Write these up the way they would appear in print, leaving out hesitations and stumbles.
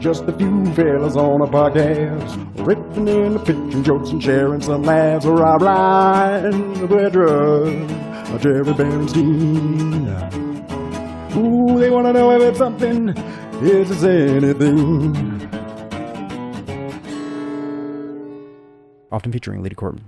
Just a few fellas on a podcast, riffing in the pitching jokes and sharing some laughs. Rob Ryan, Bedra, Jerry Bernstein. Ooh, they want to know if it's something, if it's anything. Often featuring Leedy Corbin.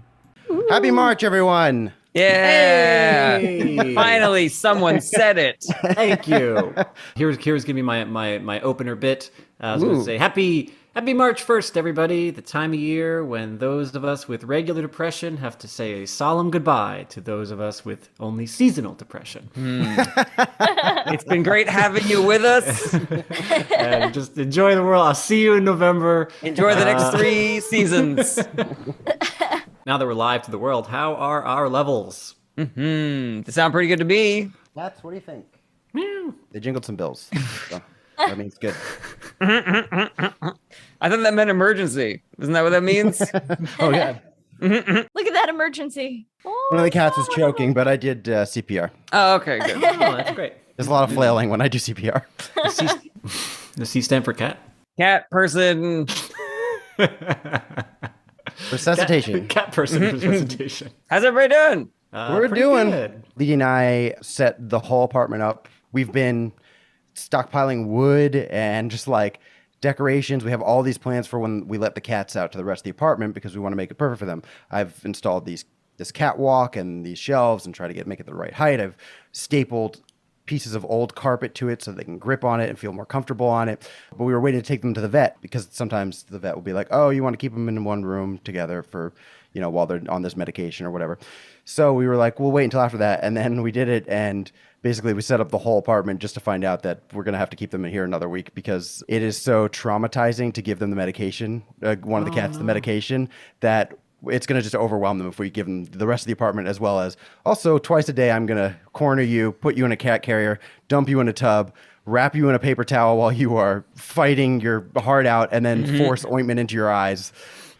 Happy March, everyone! Yeah! Hey! Finally, someone said it. Thank you. Here's gonna be my opener bit. I was gonna say happy March 1st, everybody. The time of year when those of us with regular depression have to say a solemn goodbye to those of us with only seasonal depression. It's been great having you with us. And just enjoy the world. I'll see you in November. Enjoy the next 3 seasons. Now that we're live to the world, how are our levels? They sound pretty good to me. What do you think? Meow. They jingled some bills. So that means good. I thought that meant emergency. Isn't that what that means? Oh, yeah. Look at that emergency. One of the cats was choking, but I did CPR. Oh, okay, good. Oh, that's great. There's a lot of flailing when I do CPR. The C stand for cat? Cat person. Resuscitation. Cat person resuscitation. How's everybody doing? We're Pretty doing. good. Leedy and I set the whole apartment up. We've been stockpiling wood and just like decorations. We have all these plans for when we let the cats out to the rest of the apartment because we want to make it perfect for them. I've installed this catwalk and these shelves and try to make it the right height. I've stapled pieces of old carpet to it so they can grip on it and feel more comfortable on it. But we were waiting to take them to the vet because sometimes the vet will be like, oh, you want to keep them in one room together for, while they're on this medication or whatever. So we were like, we'll wait until after that. And then we did it. And basically we set up the whole apartment just to find out that we're going to have to keep them in here another week because it is so traumatizing to give them the medication, one of the cats the medication, that it's going to just overwhelm them if we give them the rest of the apartment, as well as also twice a day I'm going to corner you, put you in a cat carrier, dump you in a tub, wrap you in a paper towel while you are fighting your heart out, and then force ointment into your eyes.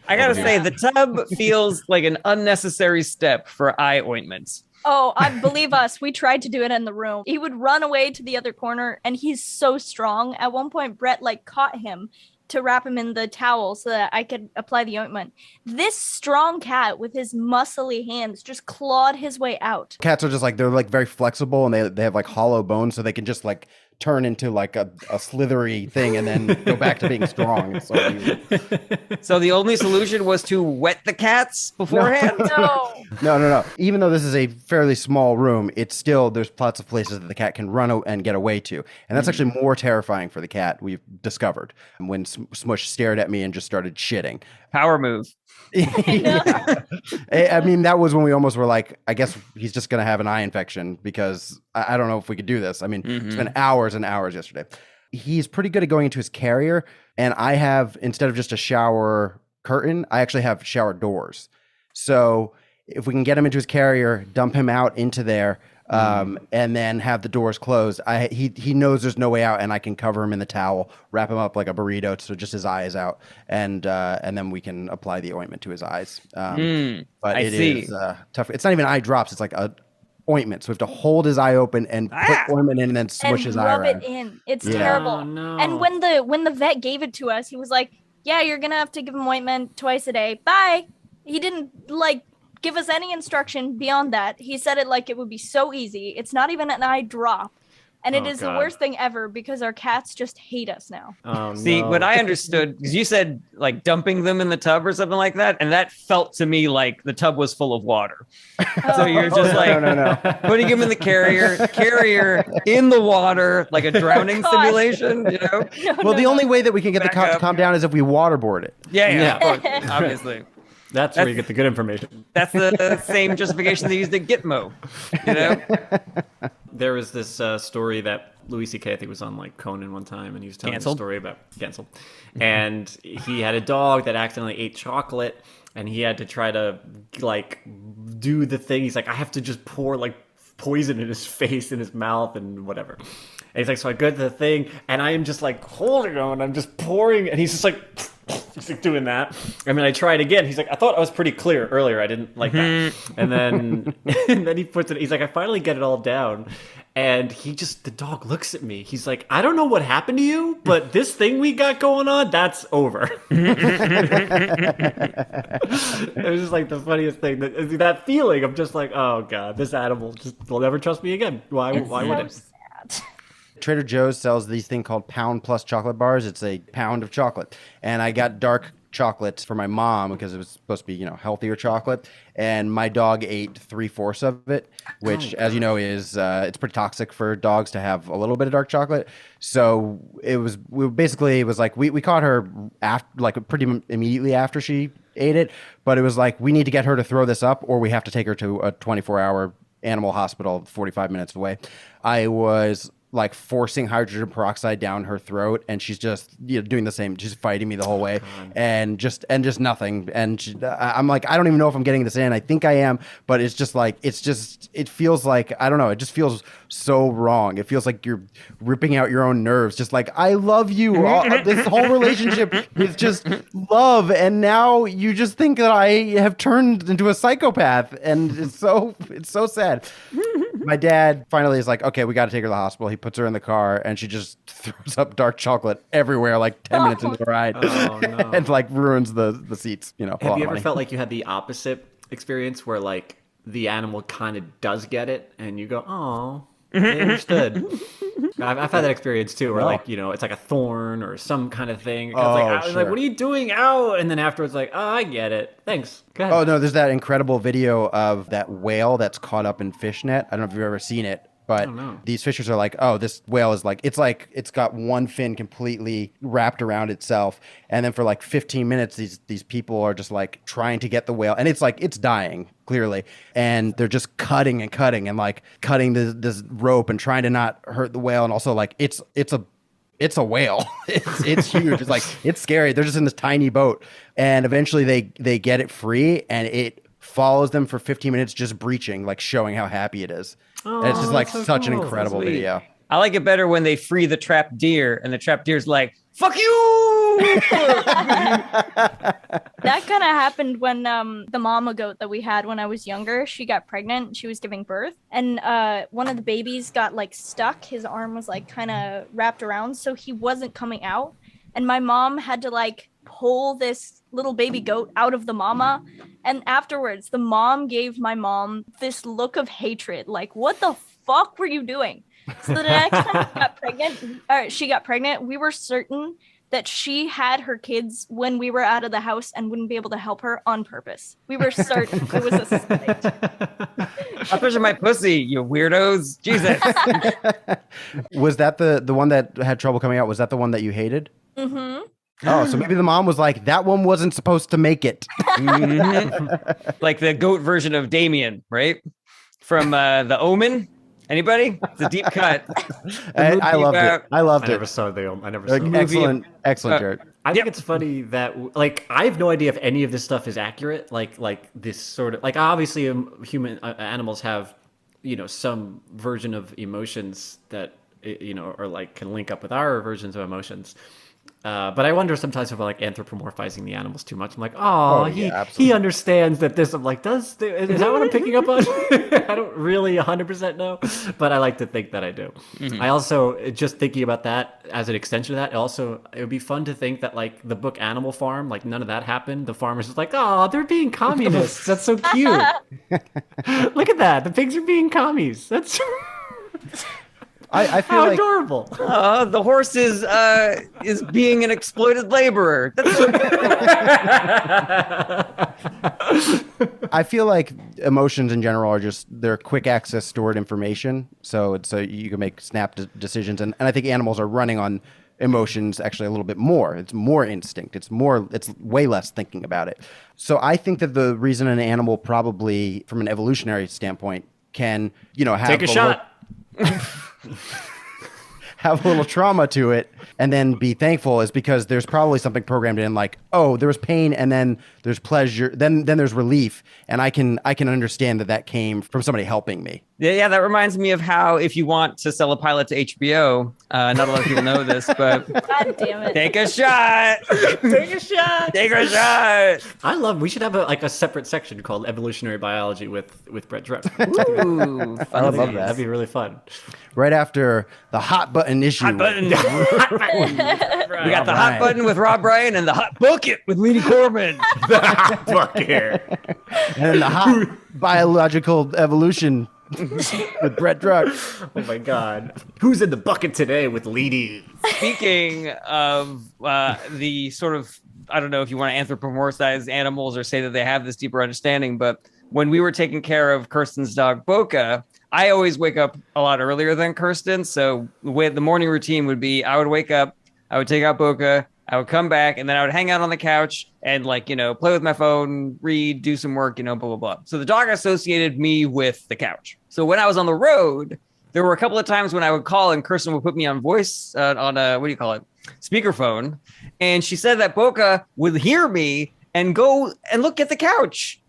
I gotta say, the tub feels like an unnecessary step for eye ointments. Oh, believe us, we tried to do it in the room. He would run away to the other corner, and he's so strong. At one point, Brett caught him to wrap him in the towel so that I could apply the ointment. This strong cat with his muscly hands just clawed his way out. Cats are just they're very flexible, and they have hollow bones, so they can just turn into a slithery thing and then go back to being strong. It's so weird. So the only solution was to wet the cats beforehand? No. No. Even though this is a fairly small room, it's still, there's lots of places that the cat can run and get away to. And that's actually more terrifying for the cat, we've discovered, when Smush stared at me and just started shitting. Power move. Yeah. I mean, that was when we almost were like, I guess he's just going to have an eye infection because I don't know if we could do this. I mean, it's been hours and hours yesterday. He's pretty good at going into his carrier. And I have, instead of just a shower curtain, I actually have shower doors. So if we can get him into his carrier, dump him out into there, and then have the doors closed, he knows there's no way out, and I can cover him in the towel, wrap him up like a burrito so just his eye is out, and then we can apply the ointment to his eyes. But it is tough. It's not even eye drops. It's like a ointment. So we have to hold his eye open and put ointment in and then smush his eye around. And rub it in. It's terrible. Oh, no. And when the vet gave it to us, he was like, yeah, you're going to have to give him ointment twice a day. Bye. He didn't give us any instruction beyond that. He said it like it would be so easy. It's not even an eye drop. And it is the worst thing ever because our cats just hate us now. Oh, See, no. what I understood, because you said dumping them in the tub or something like that, and that felt to me like the tub was full of water. So you're just No. putting him in the carrier in the water, like a drowning simulation, The only way that we can get the cat to calm down is if we waterboard it. Yeah. Of course, obviously. That's where you get the good information. That's the same justification they used at Gitmo, There was this story that Louis C.K. I think was on Conan one time, and he was telling a story about canceled. And he had a dog that accidentally ate chocolate, and he had to try to do the thing. He's like, I have to just pour poison in his face, in his mouth, and whatever. And he's like, so I go to the thing, and I am just holding him, and I'm just pouring, and he's just He's like doing that. And then I try it again. He's like, I thought I was pretty clear earlier. I didn't like that. And then he puts it, he's like, I finally get it all down. And the dog looks at me. He's like, I don't know what happened to you, but this thing we got going on, that's over. It was just like the funniest thing. That feeling of just like, oh God, this animal just will never trust me again. Why would it? Sad. Trader Joe's sells these thing called Pound Plus chocolate bars. It's a pound of chocolate. And I got dark chocolate for my mom because it was supposed to be, healthier chocolate. And my dog ate 3/4 of it, which, as you know, is it's pretty toxic for dogs to have a little bit of dark chocolate. So it was like we caught her after, like pretty immediately after she ate it. But it was like, we need to get her to throw this up, or we have to take her to a 24-hour animal hospital 45 minutes away. I was like forcing hydrogen peroxide down her throat, and she's just doing the same. She's fighting me the whole way, and just nothing. And I'm like, I don't even know if I'm getting this in. I think I am, but it's just like it feels like, I don't know. It just feels so wrong. It feels like you're ripping out your own nerves. Just like, I love you. This whole relationship is just love, and now you just think that I have turned into a psychopath, and it's so sad. My dad finally is like, okay, we got to take her to the hospital. He puts her in the car, and she just throws up dark chocolate everywhere like 10 minutes into the ride. Oh, no. And like ruins the seats, Have you ever felt like you had the opposite experience where like the animal kind of does get it and you go, oh, they understood? I've had that experience too, where like, it's like a thorn or some kind of thing. I was like, what are you doing? Ow! And then afterwards, like, oh, I get it. Thanks. Go ahead. Oh no, there's that incredible video of that whale that's caught up in fishnet. I don't know if you've ever seen it. But these fishers are like, oh, this whale is like it's got one fin completely wrapped around itself. And then for like 15 minutes, these people are just like trying to get the whale. And it's like, it's dying, clearly. And they're just cutting and like cutting this rope and trying to not hurt the whale. And also like, it's a whale. It's huge. It's like, it's scary. They're just in this tiny boat. And eventually they get it free, and it follows them for 15 minutes, just breaching, like showing how happy it is. And it's just like such an incredible video. I like it better when they free the trapped deer and the trapped deer's like, fuck you! That kind of happened when the mama goat that we had when I was younger, she got pregnant. She was giving birth, and one of the babies got like stuck. His arm was like kind of wrapped around, so he wasn't coming out. And my mom had to like pull this little baby goat out of the mama. And afterwards, the mom gave my mom this look of hatred. Like, what the fuck were you doing? So the next time she got pregnant, we were certain that she had her kids when we were out of the house and wouldn't be able to help her on purpose. We were certain it was a spite. I'm pushing my pussy, you weirdos. Jesus. Was that the one that had trouble coming out? Was that the one that you hated? Mm-hmm. Oh, so maybe the mom was like, that one wasn't supposed to make it. Like the goat version of Damien, right? From The Omen. Anybody? It's a deep cut. I loved it. I loved it. I never saw it. Excellent, Jarret. I think it's funny that, like, I have no idea if any of this stuff is accurate. Like this sort of, like, obviously animals have, some version of emotions that, or like can link up with our versions of emotions. But I wonder sometimes if we're like anthropomorphizing the animals too much. I'm like, he understands that this. I'm like, is that what I'm picking up on? I don't really 100% know, but I like to think that I do. Mm-hmm. I also, just thinking about that as an extension of that, it would be fun to think that like the book Animal Farm, like none of that happened. The farmer's just like, oh, they're being communists. That's so cute. Look at that. The pigs are being commies. That's I feel how like adorable. The horse is being an exploited laborer. That's so I feel like emotions in general are they're quick access stored information. So you can make snap decisions. And I think animals are running on emotions actually a little bit more. It's more instinct. It's way less thinking about it. So I think that the reason an animal probably, from an evolutionary standpoint, can, have take a shot. Have a little trauma to it and then be thankful is because there's probably something programmed in, like, oh, there was pain and then there's pleasure, then there's relief, and I can understand that came from somebody helping me. Yeah, that reminds me of how if you want to sell a pilot to HBO, not a lot of people know this, but God damn it. take a shot. Take a shot. Take a shot. We should have a separate section called evolutionary biology with Brett Druck. Ooh, I would love that. That'd be really fun. Right after the hot button issue. Hot button. Hot button. We got the hot button with Rob Bryan and the hot bucket with Leedy Corman. Fuck here. And then the hot biological evolution with Brett Druck. Oh my God. Who's in the bucket today with Leedy? Speaking of the sort of, I don't know if you want to anthropomorphize animals or say that they have this deeper understanding, but when we were taking care of Kirsten's dog, Boca, I always wake up a lot earlier than Kirsten. So the way the morning routine would be, I would wake up, I would take out Boca, I would come back, and then I would hang out on the couch and play with my phone, read, do some work, blah, blah, blah. So the dog associated me with the couch. So when I was on the road, there were a couple of times when I would call and Kirsten would put me on voice on a, speakerphone. And she said that Boca would hear me and go and look at the couch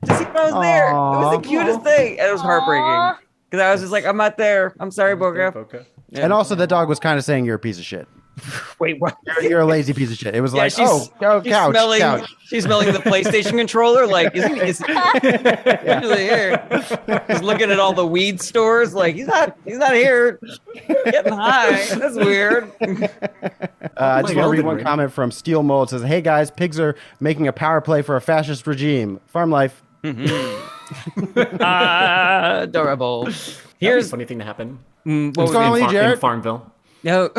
to see if I was there. It was the cutest thing. And it was heartbreaking. Because I was just like, I'm not there. I'm sorry, Boca. Yeah. And also the dog was kind of saying you're a piece of shit. Wait, what? You're a lazy piece of shit. It was like, she's couch. She's smelling the PlayStation controller. Like, is usually here? He's looking at all the weed stores. Like, he's not here. Getting high. That's weird. I just want to read one comment from Steel Mold. It says, "Hey guys, pigs are making a power play for a fascist regime. Farm life." Adorable. Here's a funny thing to happen. What's going on with you, Jarret? In Farmville. No,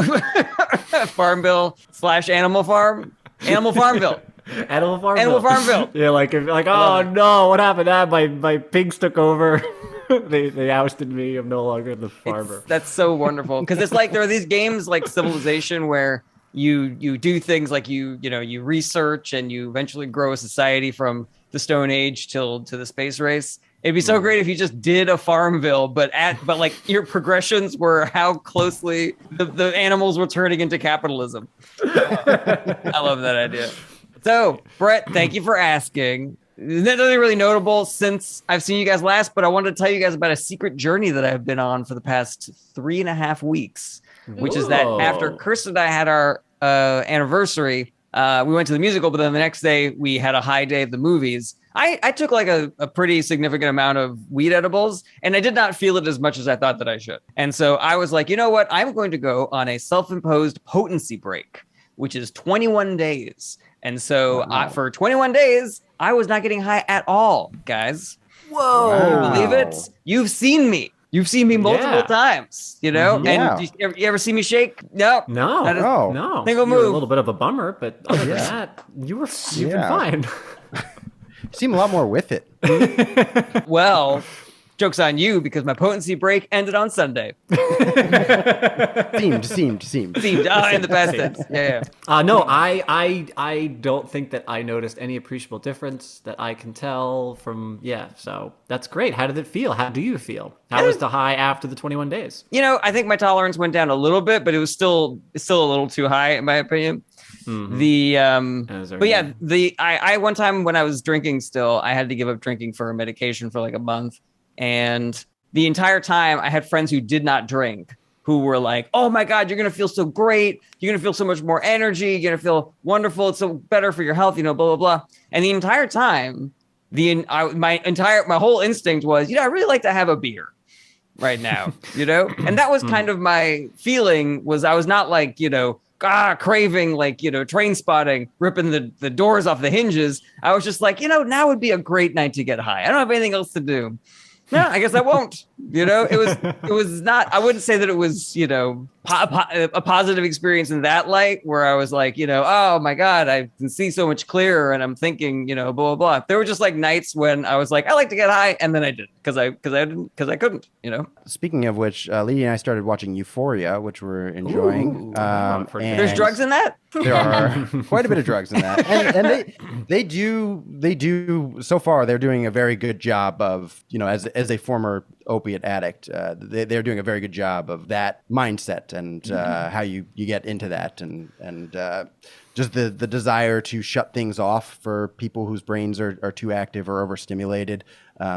Farmville / Animal Farm. Animal Farmville. Animal Farmville. Animal Farmville. Yeah, oh no, what happened? My pigs took over. they ousted me. I'm no longer the farmer. That's so wonderful because it's like there are these games like Civilization where you do things like you research and you eventually grow a society from the Stone Age to the space race. It'd be so great if you just did a Farmville, but like your progressions were how closely the animals were turning into capitalism. I love that idea. So, Brett, thank you for asking. Nothing really notable since I've seen you guys last, but I wanted to tell you guys about a secret journey that I've been on for the past 3.5 weeks, which is that after Kirsten and I had our anniversary, we went to the musical, but then the next day we had a high day at the movies. I took like a pretty significant amount of weed edibles and I did not feel it as much as I thought that I should. And so I was like, you know what? I'm going to go on a self-imposed potency break, which is 21 days. And so for 21 days, I was not getting high at all, guys. Whoa. Wow. Can you believe it? You've seen me. You've seen me multiple times, Mm-hmm. And you ever see me shake? No. No. Single move. move. A little bit of a bummer, but other than that, you've been fine. You seem a lot more with it. Well, joke's on you because my potency break ended on Sunday. Seemed. In the past tense. Yeah. No, I don't think that I noticed any appreciable difference that I can tell from, so that's great. How did it feel? How do you feel? How was the high after the 21 days? I think my tolerance went down a little bit, but it's still a little too high in my opinion. Mm-hmm. I one time when I was drinking still, I had to give up drinking for a medication for like a month. And the entire time I had friends who did not drink who were like, oh my God, you're going to feel so great. You're going to feel so much more energy. You're going to feel wonderful. It's so better for your health, blah, blah, blah. And the entire time, my whole instinct was, I really like to have a beer right now, And that was kind of my feeling was I was not like, craving like, train spotting, ripping the doors off the hinges. I was just like, now would be a great night to get high. I don't have anything else to do. No, I guess I won't. It was not, I wouldn't say that it was, a positive experience in that light where I was like, oh my God, I can see so much clearer and I'm thinking, blah, blah, blah. There were just like nights when I was like, I like to get high. And then I didn't because I couldn't, Speaking of which, Leedy and I started watching Euphoria, which we're enjoying. There's drugs in that? There are quite a bit of drugs in that, and they do. So far, they're doing a very good job of, as a former opiate addict, they're doing a very good job of that mindset and how you get into that, and just the desire to shut things off for people whose brains are too active or overstimulated.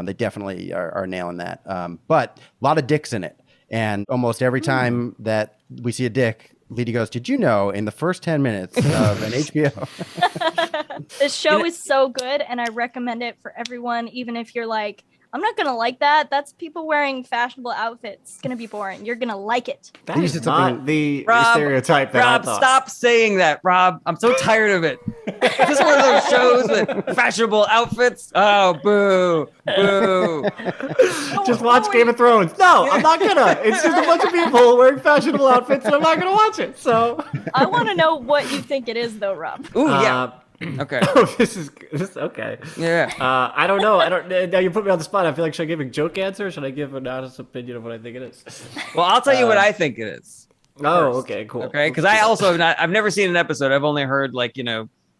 They definitely are nailing that. But a lot of dicks in it, and almost every time that we see a dick, Leedy goes, "Did you know in the first 10 minutes of an HBO?" This show is so good, and I recommend it for everyone, even if you're like, I'm not going to like that. That's people wearing fashionable outfits. It's going to be boring. You're going to like it. That is not the stereotype that Rob, I thought. stop saying that, Rob. I'm so tired of it. Is this one of those shows with fashionable outfits? Oh, boo, boo. Just watch Game of Thrones. No, I'm not gonna. It's just a bunch of people wearing fashionable outfits, and I'm not gonna watch it. So I want to know what you think it is, though, Rob. Ooh, yeah. Okay. Oh, this is okay. Yeah. I don't know. Now you put me on the spot. I feel like, should I give a joke answer? Or should I give an honest opinion of what I think it is? Well, I'll tell you what I think it is. Oh, first. okay, cool. Okay, because I also I've never seen an episode. I've only heard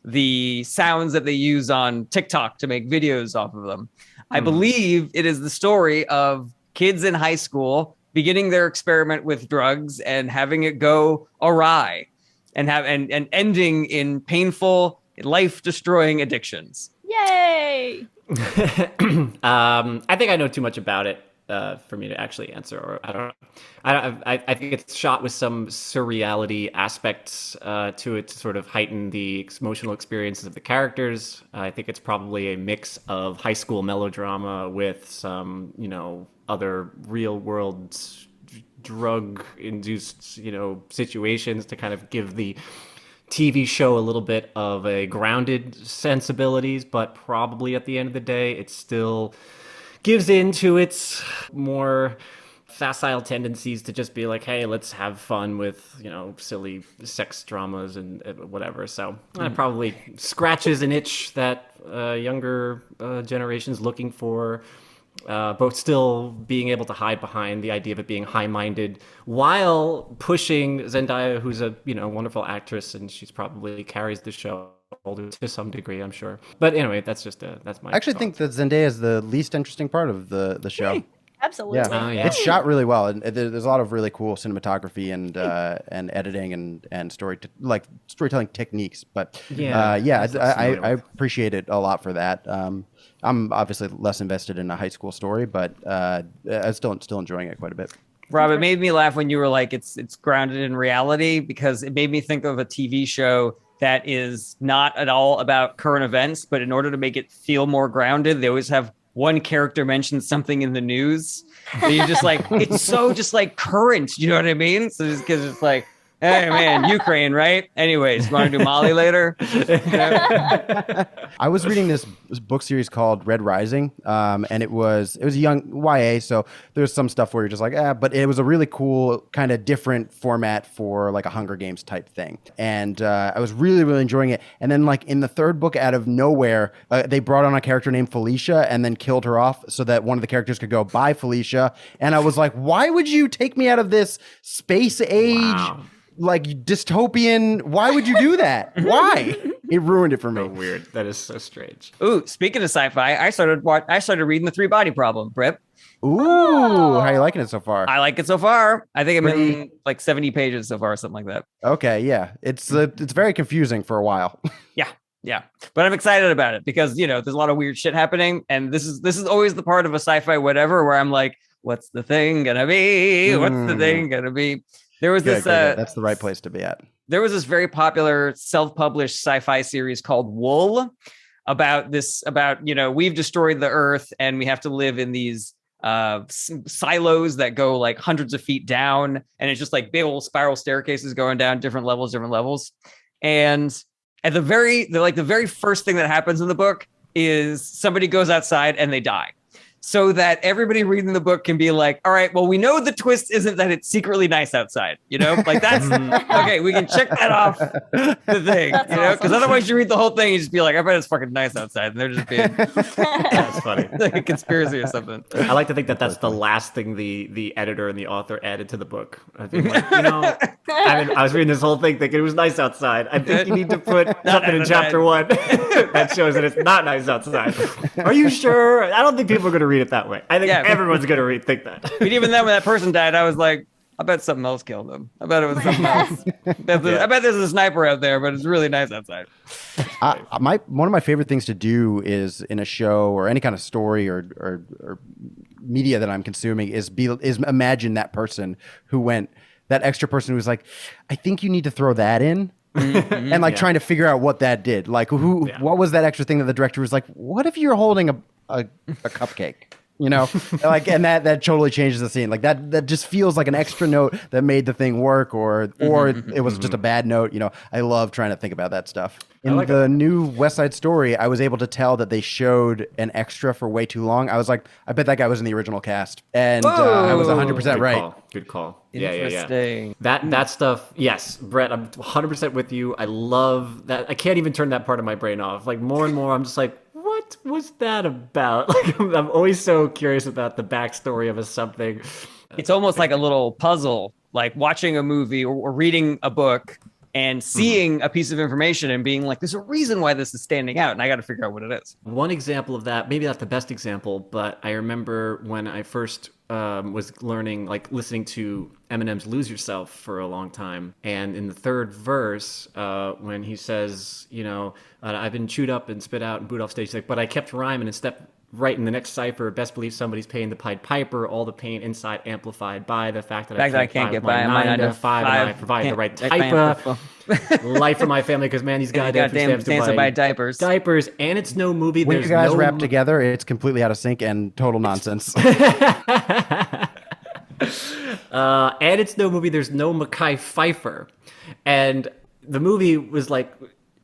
the sounds that they use on TikTok to make videos off of them. I believe it is the story of kids in high school beginning their experiment with drugs and having it go awry, and ending in painful, life-destroying addictions. Yay! I think I know too much about it for me to actually answer, or I don't know. I think it's shot with some surreality aspects to it to sort of heighten the emotional experiences of the characters. I think it's probably a mix of high school melodrama with some, other real world drug-induced, situations to kind of give the TV show a little bit of a grounded sensibilities, but probably at the end of the day, it still gives into its more facile tendencies to just be like, hey, let's have fun with, silly sex dramas and whatever. So it probably scratches an itch that younger generations looking for, both still being able to hide behind the idea of it being high-minded while pushing Zendaya, who's a wonderful actress, and she's probably carries the show to some degree, I'm sure. But anyway, that's my. I actually think that Zendaya is the least interesting part of the show. Hey, absolutely. Yeah. Oh, yeah. It's shot really well, and there's a lot of really cool cinematography and editing and storytelling techniques. But I appreciate it a lot for that. I'm obviously less invested in a high school story, but I'm still enjoying it quite a bit. Rob, it made me laugh when you were like, it's grounded in reality, because it made me think of a TV show that is not at all about current events, but in order to make it feel more grounded, they always have one character mention something in the news. And you're just like, it's so just like current, you know what I mean? So just because it's like, hey man, Ukraine, right? Anyways, want to do Molly later? I was reading this book series called Red Rising, and it was a young YA, so there's some stuff where you're just like, but it was a really cool kind of different format for like a Hunger Games type thing, and I was really, really enjoying it. And then like in the third book, out of nowhere, they brought on a character named Felicia and then killed her off so that one of the characters could go, bye Felicia. And I was like, why would you take me out of this space age? Wow. Like dystopian, why would you do that? Why? It ruined it for me. So weird. That is so strange. Ooh, speaking of sci-fi, I started reading The Three Body Problem, Brip. Ooh, how are you liking it so far? I like it so far. I think I'm in like 70 pages so far, something like that. Okay, yeah. It's very confusing for a while. Yeah. But I'm excited about it because, there's a lot of weird shit happening. And this is always the part of a sci-fi whatever where I'm like, what's the thing gonna be? What's the thing gonna be? There was this. That's the right place to be at. There was this very popular self-published sci-fi series called Wool about we've destroyed the Earth and we have to live in these silos that go like hundreds of feet down, and it's just like big old spiral staircases going down different levels. And at the very first thing that happens in the book is somebody goes outside and they die. so that everybody reading the book can be like, all right, well, we know the twist isn't that it's secretly nice outside, you know, like that's okay. We can check that off the thing, That's you know, because awesome. otherwise you read the whole thing, you just be like, I bet it's fucking nice outside, and they're just being That's funny. like a conspiracy or something. I like to think that that's the last thing the editor and the author added to the book. I think, like, you know, I was reading this whole thing thinking it was nice outside. I think you need to put something in chapter 1 that shows that it's not nice outside. Are you sure? I don't think people are going to read it that way. I think everyone's going to think that. But even then, when that person died, I was like, I bet something else killed him. I bet it was something else. I bet there's a sniper out there, but it's really nice outside. One of my favorite things to do is in a show or any kind of story or media that I'm consuming is imagine that person who went, that extra person who was like, I think you need to throw that in. And like trying to figure out what that did. Like what was that extra thing that the director was like, what if you're holding a cupcake? You know, like, and that totally changes the scene. Like that just feels like an extra note that made the thing work, or it was just a bad note. You know, I love trying to think about that stuff. In the new West Side Story, I was able to tell that they showed an extra for way too long. I was like, I bet that guy was in the original cast, and I was 100% right. Good call. Yeah. Interesting. That stuff. Yes, Brett, I'm 100% with you. I love that. I can't even turn that part of my brain off. Like more and more, I'm just like, what was that about? Like, I'm always so curious about the backstory of something. It's almost like a little puzzle, like watching a movie or reading a book and seeing a piece of information and being like, there's a reason why this is standing out, and I got to figure out what it is. One example of that, maybe not the best example, but I remember when I first was learning, like listening to Eminem's Lose Yourself for a long time. And in the third verse, when he says, you know, I've been chewed up and spit out and booed off stage, he's like, but I kept rhyming and stepped right in the next cipher. Best believe somebody's paying the Pied Piper, all the pain inside amplified by the fact that I can't get by my 9 to 5 and I provide the right type of life for my family because, man, these goddamn stamps to buy diapers. Diapers, and it's no movie. When you guys rap together, it's completely out of sync and total nonsense. And it's no movie. There's no Mekhi Phifer, and the movie was like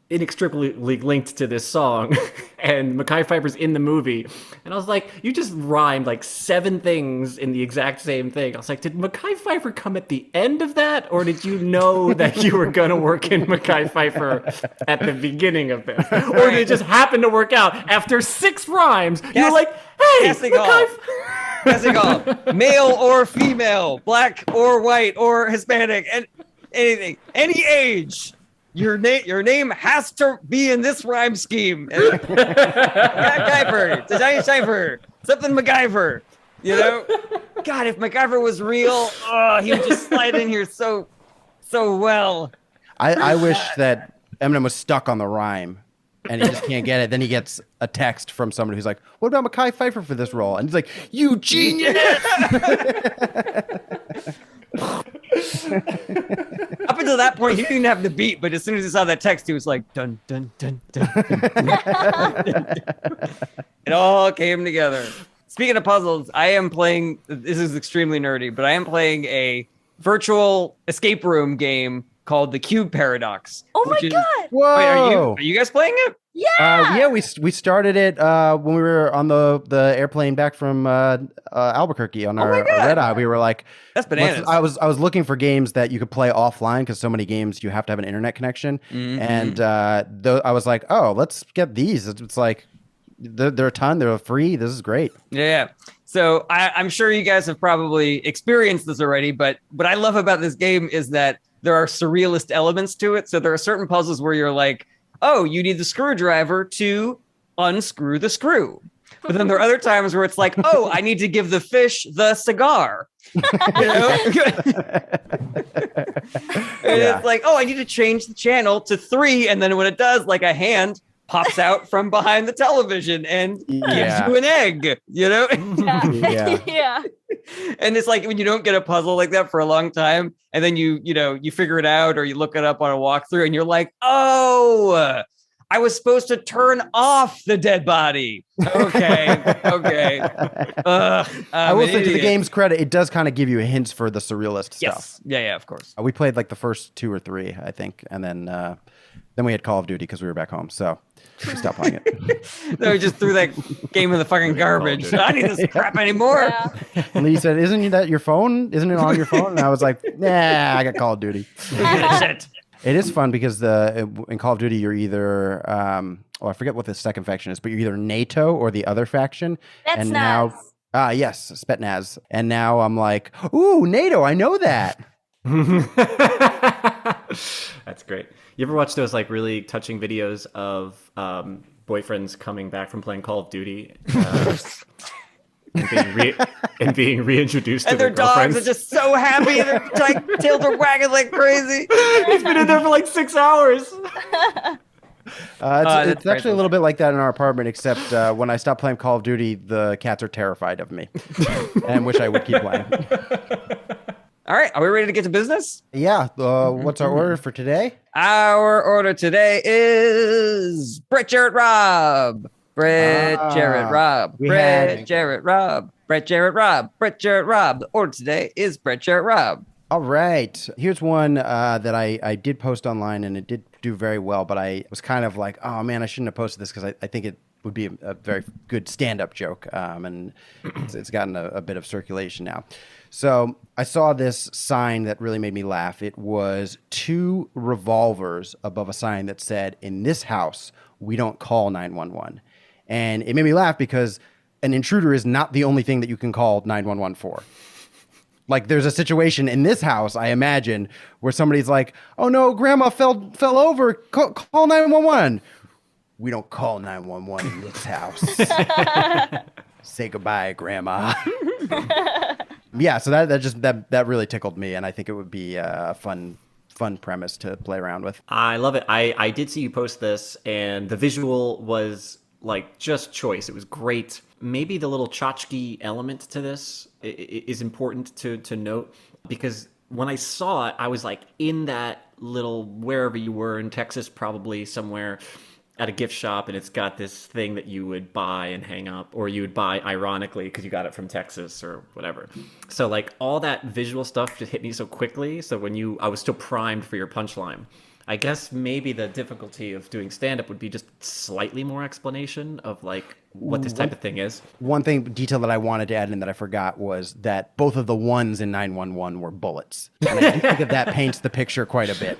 inextricably linked to this song, and Mekhi Phifer's in the movie, and I was like, you just rhymed like 7 things in the exact same thing. I was like, did Mekhi Phifer come at the end of that, or did you know that you were gonna work in Mekhi Phifer at the beginning of this, or did it just happen to work out after 6 rhymes? You're like, hey, Casting call, male or female, black or white or Hispanic, and anything, any age. Your name has to be in this rhyme scheme. MacGyver, the giant cipher, something MacGyver. You know, God, if MacGyver was real, he would just slide in here so well. I wish that Eminem was stuck on the rhyme and he just can't get it. Then he gets a text from somebody who's like, "What about Mekhi Phifer for this role?" And he's like, "You genius!" Up until that point, he didn't have the beat, but as soon as he saw that text, he was like, dun, dun, dun, dun. It all came together. Speaking of puzzles, I am playing, this is extremely nerdy, but I am playing a virtual escape room game called The Cube Paradox. Oh my God. Whoa. Wait, are you guys playing it? Yeah. We started it when we were on the airplane back from Albuquerque on our red eye. We were like, that's bananas. I was looking for games that you could play offline because so many games you have to have an internet connection. Mm-hmm. And I was like, oh, let's get these. It's like they're a ton. They're free. This is great. Yeah. So I'm sure you guys have probably experienced this already, but what I love about this game is that there are surrealist elements to it. So there are certain puzzles where you're like, oh, you need the screwdriver to unscrew the screw. But then there are other times where it's like, oh, I need to give the fish the cigar. You know? And it's like, oh, I need to change the channel to 3. And then when it does, like a hand pops out from behind the television and gives you an egg, you know? Yeah. And it's like when you don't get a puzzle like that for a long time, and then you figure it out or you look it up on a walkthrough and you're like, oh, I was supposed to turn off the dead body. Okay. I will say, to the game's credit, it does kind of give you hints for the surrealist stuff. Yeah, of course. We played like the first 2 or 3, I think, and then we had Call of Duty because we were back home. So We stopped playing it. So we just threw that game in the fucking garbage. I don't need this crap anymore. Yeah. And Leedy said, "Isn't that your phone? Isn't it on your phone?" And I was like, "Nah, I got Call of Duty." Shit. It is fun because in Call of Duty you're either I forget what the second faction is, but you're either NATO or the other faction. That's and nice. now yes, Spetsnaz. And now I'm like, ooh, NATO, I know that. That's great. You ever watch those like really touching videos of boyfriends coming back from playing Call of Duty and being reintroduced to And their dogs girlfriends? are just so happy. Their like tails are wagging like crazy. He's been in there for like 6 hours. It's actually a little bit like that in our apartment, except when I stop playing Call of Duty, the cats are terrified of me and wish I would keep playing. All right, are we ready to get to business? Yeah. What's our order for today? Our order today is Brett, Jarret, Rob. Brett, Jarret, Rob. Brett, Jarret, Rob. Brett, Jarret, Rob. Brett, Jarret, Rob. The order today is Brett, Jarret, Rob. All right. Here's one that I did post online, and it did do very well, but I was kind of like, oh, man, I shouldn't have posted this because I think it would be a very good stand-up joke, and it's gotten a bit of circulation now. So I saw this sign that really made me laugh. It was 2 revolvers above a sign that said, "In this house, we don't call 911." And it made me laugh because an intruder is not the only thing that you can call 911 for. Like, there's a situation in this house, I imagine, where somebody's like, "Oh no, grandma fell over. Call 911." We don't call 911 in this house. Say goodbye, grandma. Yeah, so that really tickled me, and I think it would be a fun premise to play around with. I love it. I did see you post this, and the visual was like just choice. It was great. Maybe the little tchotchke element to this is important to note, because when I saw it, I was like in that little wherever you were in Texas, probably somewhere at a gift shop, and it's got this thing that you would buy and hang up, or you would buy ironically because you got it from Texas or whatever. So like all that visual stuff just hit me so quickly. So when I was still primed for your punchline. I guess maybe the difficulty of doing stand-up would be just slightly more explanation of like what this type of thing is. One detail that I wanted to add in that I forgot was that both of the ones in 911 were bullets. And I think that paints the picture quite a bit.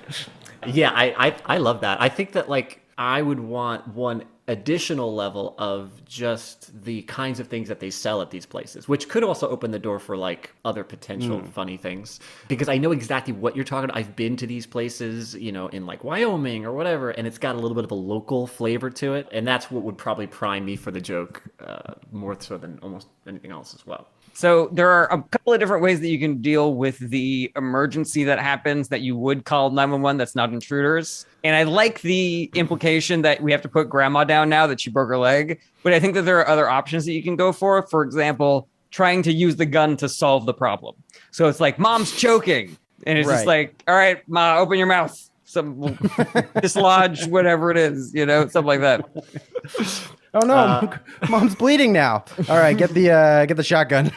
Yeah, I love that. I think that like I would want one additional level of just the kinds of things that they sell at these places, which could also open the door for like other potential funny things, because I know exactly what you're talking about. I've been to these places, you know, in like Wyoming or whatever, and it's got a little bit of a local flavor to it, and that's what would probably prime me for the joke more so than almost anything else as well. So there are a couple of different ways that you can deal with the emergency that happens that you would call 911 that's not intruders. And I like the implication that we have to put grandma down now that she broke her leg. But I think that there are other options that you can go for. For example, trying to use the gun to solve the problem. So it's like, mom's choking. And it's just like, all right, ma, open your mouth. Some dislodge whatever it is, you know, something like that. Oh no, mom's bleeding now. All right, get the shotgun.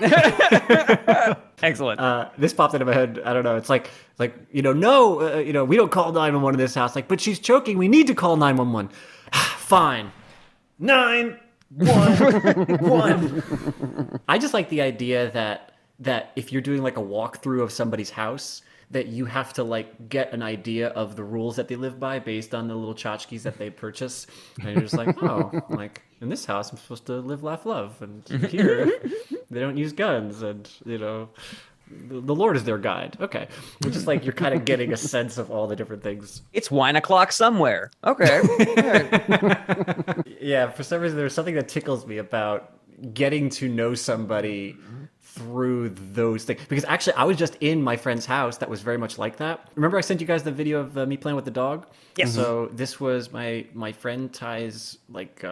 Excellent. This popped into my head. I don't know. It's like we don't call 911 in this house. Like, but she's choking. We need to call 911. Fine. 911. I just like the idea that if you're doing like a walkthrough of somebody's house, that you have to like get an idea of the rules that they live by based on the little tchotchkes that they purchase. And you're just like, oh, like in this house, I'm supposed to live, laugh, love. And here, they don't use guns. And, you know, the Lord is their guide. Okay. It's just like you're kind of getting a sense of all the different things. It's wine o'clock somewhere. Okay. Yeah, for some reason, there's something that tickles me about getting to know somebody through those things, because actually I was just in my friend's house that was very much like that. Remember I sent you guys the video of me playing with the dog? Yes. So this was my friend Ty's like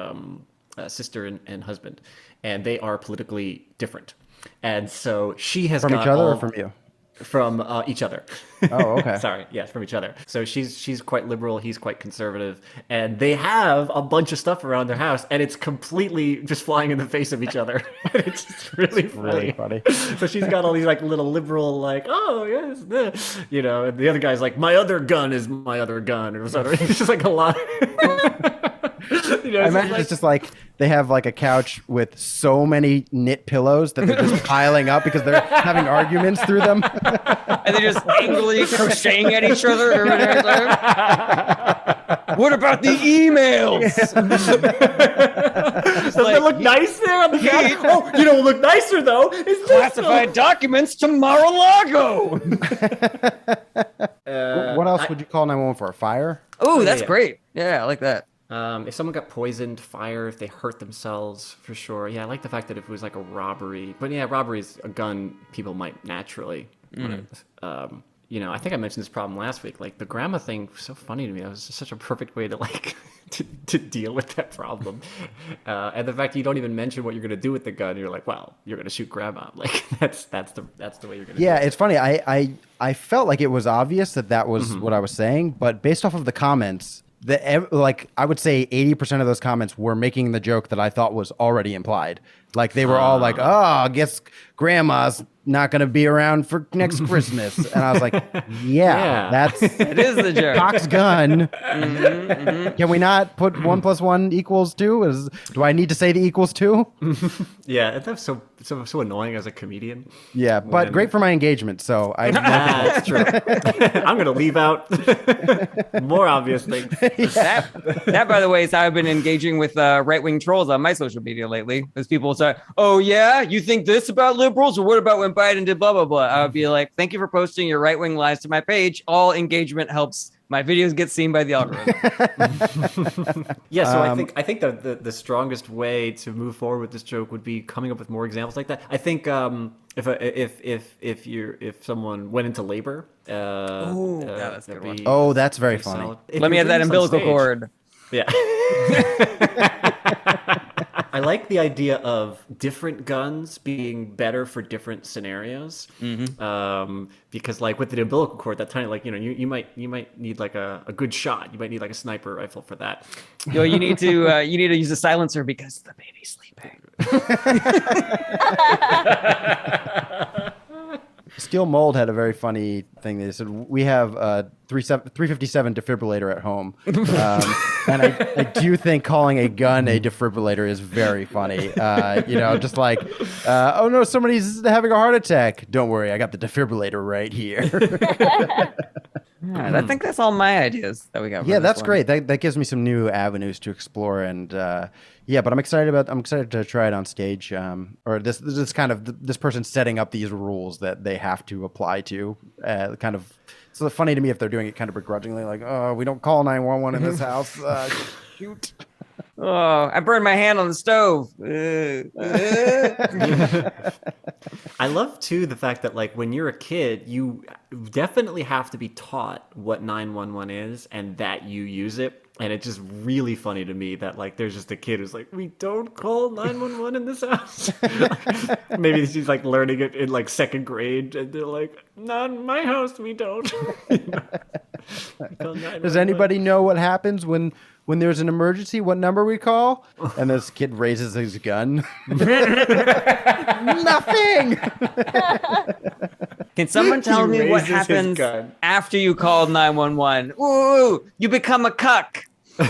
sister and husband, and they are politically different, and so she has from got each other all, or from you? From each other. Oh, okay. Sorry, yes, from each other. So she's quite liberal, he's quite conservative, and they have a bunch of stuff around their house, and it's completely just flying in the face of each other. It's just really funny. So she's got all these like little liberal like, oh yes, you know, and the other guy's like, my other gun is my other gun, or something. It's just like a lot. I imagine it's just like they have like a couch with so many knit pillows that they're just piling up because they're having arguments through them. And they're just angrily crocheting at each other every time. What about the emails? Does it look nice there on the couch? Oh, you know what look nicer though? Is classified documents to Mar-a-Lago. What else would you call 911 for? A fire? Oh, that's great. Yeah, I like that. If someone got poisoned, fire, if they hurt themselves, for sure. Yeah, I like the fact that if it was like a robbery. But yeah, robbery is a gun people might naturally you know, I think I mentioned this problem last week. Like the grandma thing was so funny to me. That was just such a perfect way to like to deal with that problem. And the fact you don't even mention what you're going to do with the gun. You're like, well, you're going to shoot grandma. Like that's the way you're going to. Yeah, do it. It's funny. I felt like it was obvious that was what I was saying, but based off of the comments, like I would say 80% of those comments were making the joke that I thought was already implied. Like they were all like, "Oh, I guess grandma's not going to be around for next Christmas," and I was like, "Yeah, it is the joke." Cock's gun. Can we not put 1 + 1 = 2? Do I need to say the equals 2? Yeah, that's so annoying as a comedian. Yeah, but great for my engagement. So that's true. I'm going to leave out more obvious things. That, by the way, is how I've been engaging with right-wing trolls on my social media lately. As people say, "Oh yeah, you think this about liberals, or what about when Biden did blah blah blah?" I would be like, "Thank you for posting your right-wing lies to my page. All engagement helps my videos get seen by the algorithm." Yeah, so I think the strongest way to move forward with this joke would be coming up with more examples like that. I think if someone went into labor, that's a good one. Oh, that's very funny. Let me have that umbilical cord. Yeah. I like the idea of different guns being better for different scenarios. Because like with the umbilical cord, that tiny, like, you know, you might need like a good shot. You might need like a sniper rifle for that. Yo, you need to use a silencer because the baby's sleeping. Steel Mold had a very funny thing. They said, we have a 357 defibrillator at home. And I do think calling a gun a defibrillator is very funny. You know, just like, oh no, somebody's having a heart attack. Don't worry, I got the defibrillator right here. I think that's all my ideas that we got. Yeah, that's great. That gives me some new avenues to explore, and yeah, but I'm excited to try it on stage. Or this kind of this person setting up these rules that they have to apply to. Kind of, it's funny to me if they're doing it kind of begrudgingly, like, oh, we don't call 911 in this house. Shoot. Oh, I burned my hand on the stove. I love too the fact that like when you're a kid, you definitely have to be taught what 911 is and that you use it. And it's just really funny to me that like there's just a kid who's like, we don't call 911 in this house. Like, maybe she's like learning it in like second grade, and they're like, not in my house, we don't. Does anybody know what happens when there's an emergency? What number we call? And this kid raises his gun. Nothing. Can someone tell me what happens after you call 911? Ooh, you become a cuck. I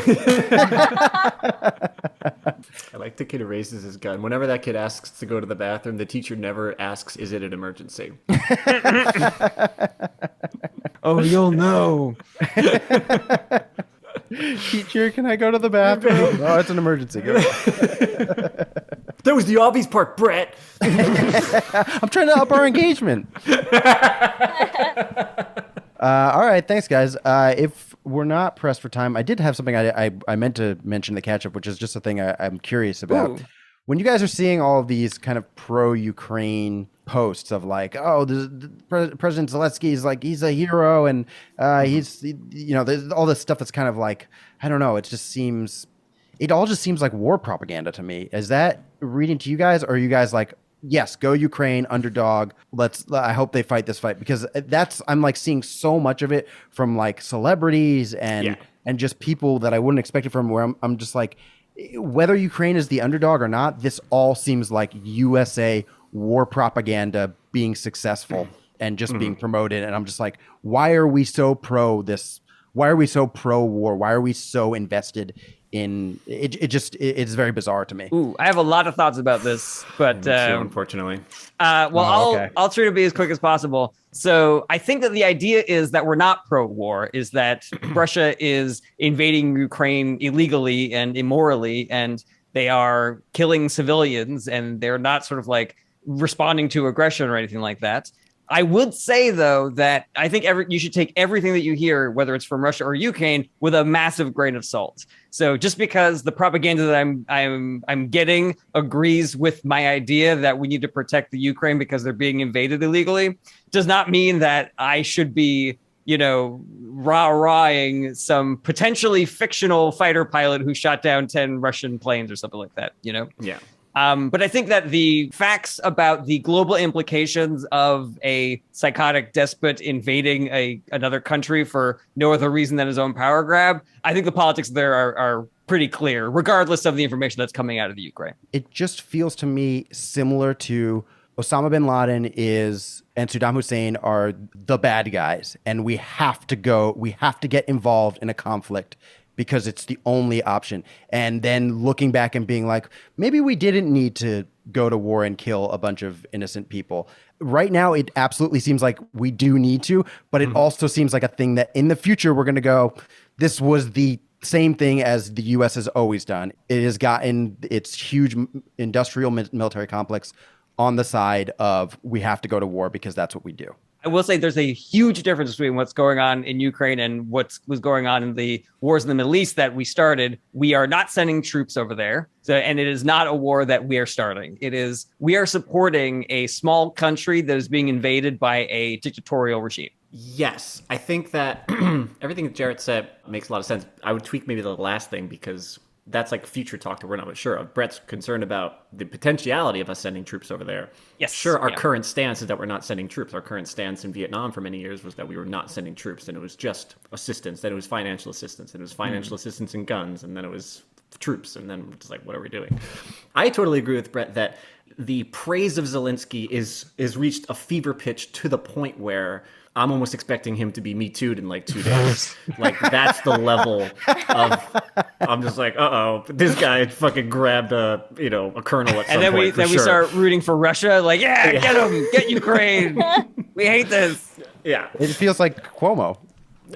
like the kid who raises his gun. Whenever that kid asks to go to the bathroom, the teacher never asks, is it an emergency? Oh, you'll know. Teacher, can I go to the bathroom? Oh, it's an emergency. Go. That was the obvious part, Brett. I'm trying to up our engagement. All right, thanks, guys. If we're not pressed for time, I did have something I meant to mention in the catch-up, which is just a thing I'm curious about. Ooh. When you guys are seeing all of these kind of pro-Ukraine posts of like, oh, President Zelensky is like, he's a hero, and he's, you know, there's all this stuff that's kind of like, I don't know, it all just seems like war propaganda to me. Is that reading to you guys, or are you guys like, yes, go Ukraine, underdog, I hope they fight this fight? Because I'm like seeing so much of it from like celebrities and just people that I wouldn't expect it from, where I'm just like, whether Ukraine is the underdog or not, this all seems like USA war propaganda being successful and just being promoted. And I'm just like, why are we so pro this why are we so pro-war? Why are we so invested in it? It's very bizarre to me. Ooh, I have a lot of thoughts about this, but Me too, unfortunately. I'll try to be as quick as possible. So I think that the idea is that we're not pro-war, is that Russia is invading Ukraine illegally and immorally, and they are killing civilians, and they're not sort of like responding to aggression or anything like that. I would say, though, that I think you should take everything that you hear, whether it's from Russia or Ukraine, with a massive grain of salt. So just because the propaganda that I'm getting agrees with my idea that we need to protect the Ukraine because they're being invaded illegally, does not mean that I should be, rah-rahing some potentially fictional fighter pilot who shot down 10 Russian planes or something like that, Yeah. But I think that the facts about the global implications of a psychotic despot invading another country for no other reason than his own power grab, I think the politics there are pretty clear, regardless of the information that's coming out of the Ukraine. It just feels to me similar to Osama bin Laden and Saddam Hussein are the bad guys, and we have to get involved in a conflict because it's the only option. And then looking back and being like, maybe we didn't need to go to war and kill a bunch of innocent people. Right now, it absolutely seems like we do need to, but it also seems like a thing that in the future, we're going to go, this was the same thing as the U.S. has always done. It has gotten its huge industrial military complex on the side of we have to go to war because that's what we do. I will say there's a huge difference between what's going on in Ukraine and what was going on in the wars in the Middle East that we started. We are not sending troops over there. And it is not a war that we are starting. We are supporting a small country that is being invaded by a dictatorial regime. Yes, I think that everything that Jarret said makes a lot of sense. I would tweak maybe the last thing because that's like future talk that we're not sure of. Brett's concerned about the potentiality of us sending troops over there. Yes. Sure, our current stance is that we're not sending troops. Our current stance in Vietnam for many years was that we were not sending troops, and it was just assistance. Then it was financial assistance, and it was financial assistance in guns, and then it was troops, and then it's like, what are we doing? I totally agree with Brett that the praise of Zelensky is reached a fever pitch to the point where I'm almost expecting him to be Me Too'd in like 2 days. Like, that's the level of, I'm just like, this guy fucking grabbed a colonel at some and then point. we start rooting for Russia. Like, get him, get Ukraine. We hate this. Yeah. It feels like Cuomo.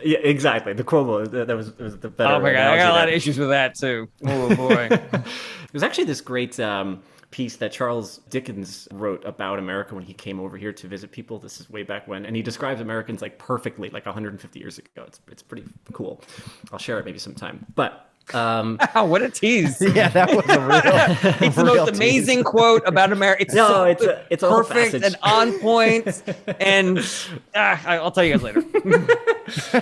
Yeah, exactly. The Cuomo, that was the better. Oh my God, I got a lot of issues with that too. Oh boy. There's actually this great piece that Charles Dickens wrote about America when he came over here to visit people. This is way back when, and he describes Americans like perfectly, like 150 years ago. It's pretty cool. I'll share it maybe sometime. But wow, what a tease! Yeah, that was a real. It's the most amazing quote about America. It's perfect and on point. And I'll tell you guys later.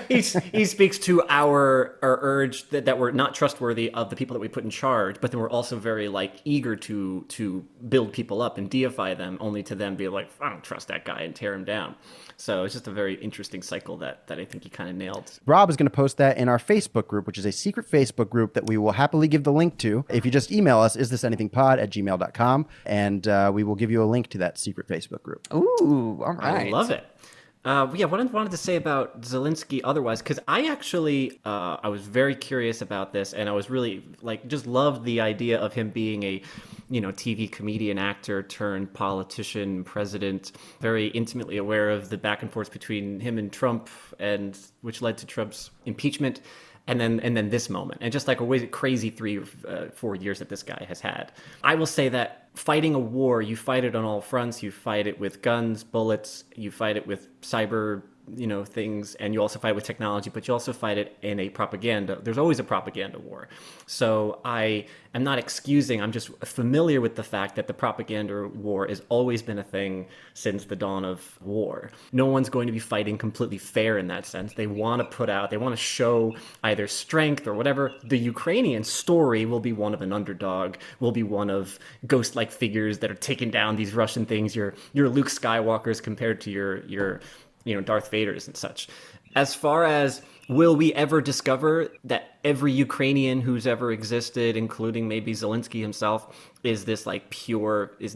He speaks to our urge that we're not trustworthy of the people that we put in charge, but then we're also very like eager to build people up and deify them, only to then be like, I don't trust that guy, and tear him down. So it's just a very interesting cycle that I think he kind of nailed. Rob is going to post that in our Facebook group, which is a secret Facebook group that we will happily give the link to. If you just email us, isthisanythingpod@gmail.com, and we will give you a link to that secret Facebook group. Ooh, all right. I love it. What I wanted to say about Zelensky otherwise, because I actually, I was very curious about this, and I was really, just loved the idea of him being a, TV comedian, actor turned politician, president, very intimately aware of the back and forth between him and Trump, and which led to Trump's impeachment. And then this moment, and just like a crazy 3 or 4 years that this guy has had. I will say that fighting a war, you fight it on all fronts. You fight it with guns, bullets. You fight it with cyber, things, and you also fight with technology. But you also fight it in a propaganda. There's always a propaganda war. So I am not excusing. I'm just familiar with the fact that the propaganda war has always been a thing since the dawn of war. No one's going to be fighting completely fair in that sense. They want to show either strength or whatever. The Ukrainian story will be one of an underdog, will be one of ghost-like figures that are taking down these Russian things. Your Luke Skywalkers compared to your Darth Vaders and such. As far as will we ever discover that every Ukrainian who's ever existed, including maybe Zelensky himself, is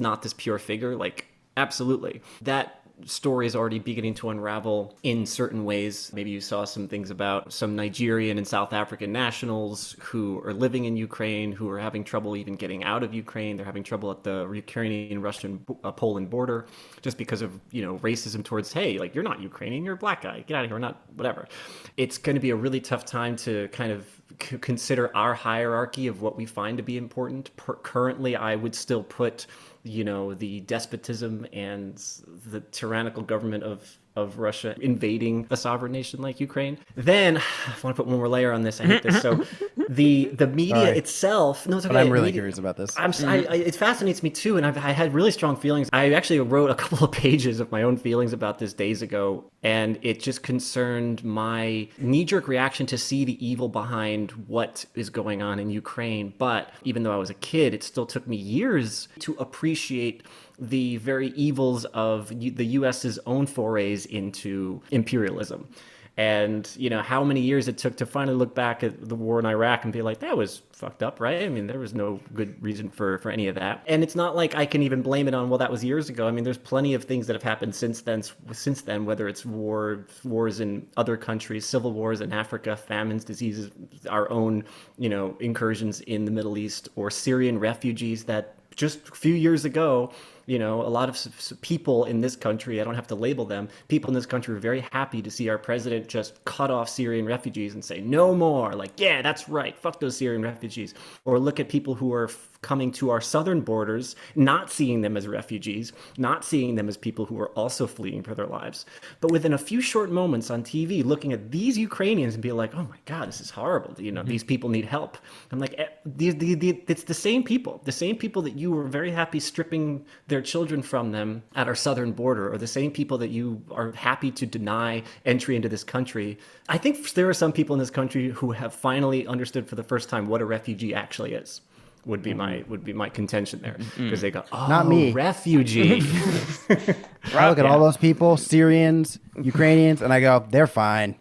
not this pure figure? Like, absolutely. That story is already beginning to unravel in certain ways. Maybe you saw some things about some Nigerian and South African nationals who are living in Ukraine, who are having trouble even getting out of Ukraine. They're having trouble at the Ukrainian-Russian-Poland border just because of, racism towards, hey, like, you're not Ukrainian, you're a black guy. Get out of here, not whatever. It's going to be a really tough time to kind of consider our hierarchy of what we find to be important. Currently, I would still put the despotism and the tyrannical government of Russia invading a sovereign nation like Ukraine. Then, I want to put one more layer on this. I hate this. So the media itself... No, it's okay. But I'm really curious about this. It fascinates me too, and I had really strong feelings. I actually wrote a couple of pages of my own feelings about this days ago, and it just concerned my knee-jerk reaction to see the evil behind what is going on in Ukraine. But even though I was a kid, it still took me years to appreciate the very evils of the U.S.'s own forays into imperialism. And, how many years it took to finally look back at the war in Iraq and be like, that was fucked up, right? I mean, there was no good reason for any of that. And it's not like I can even blame it on, well, that was years ago. I mean, there's plenty of things that have happened since then, whether it's wars in other countries, civil wars in Africa, famines, diseases, our own, incursions in the Middle East, or Syrian refugees that just a few years ago, a lot of people in this country, I don't have to label them, people in this country were very happy to see our president just cut off Syrian refugees and say, no more. Like, yeah, that's right. Fuck those Syrian refugees. Or look at people who are coming to our southern borders, not seeing them as refugees, not seeing them as people who are also fleeing for their lives. But within a few short moments on TV, looking at these Ukrainians and be like, oh my God, this is horrible. These people need help. I'm like, it's the same people that you were very happy stripping their children from them at our southern border, or the same people that you are happy to deny entry into this country. I think there are some people in this country who have finally understood for the first time what a refugee actually is. Would be my contention there, because they go, oh, not me, refugee. I look at all those people, Syrians, Ukrainians, and I go, they're fine.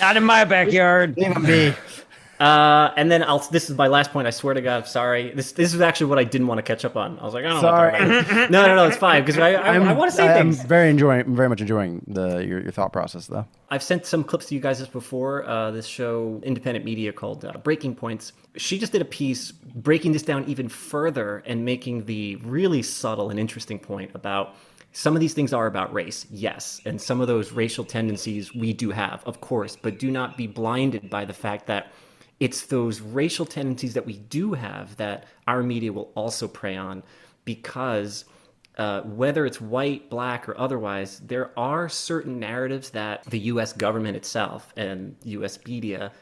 Not in my backyard. Leave them be. And then this is my last point. I swear to God, I'm sorry. This is actually what I didn't want to catch up on. I was like, I don't know. Sorry. No, it's fine, because I want to say things. I'm very much enjoying your thought process, though. I've sent some clips to you guys before. This show, independent media, called Breaking Points. She just did a piece breaking this down even further and making the really subtle and interesting point about some of these things are about race, yes, and some of those racial tendencies we do have, of course, but do not be blinded by the fact that it's those racial tendencies that we do have that our media will also prey on, because whether it's white, black, or otherwise, there are certain narratives that the U.S. government itself and U.S. media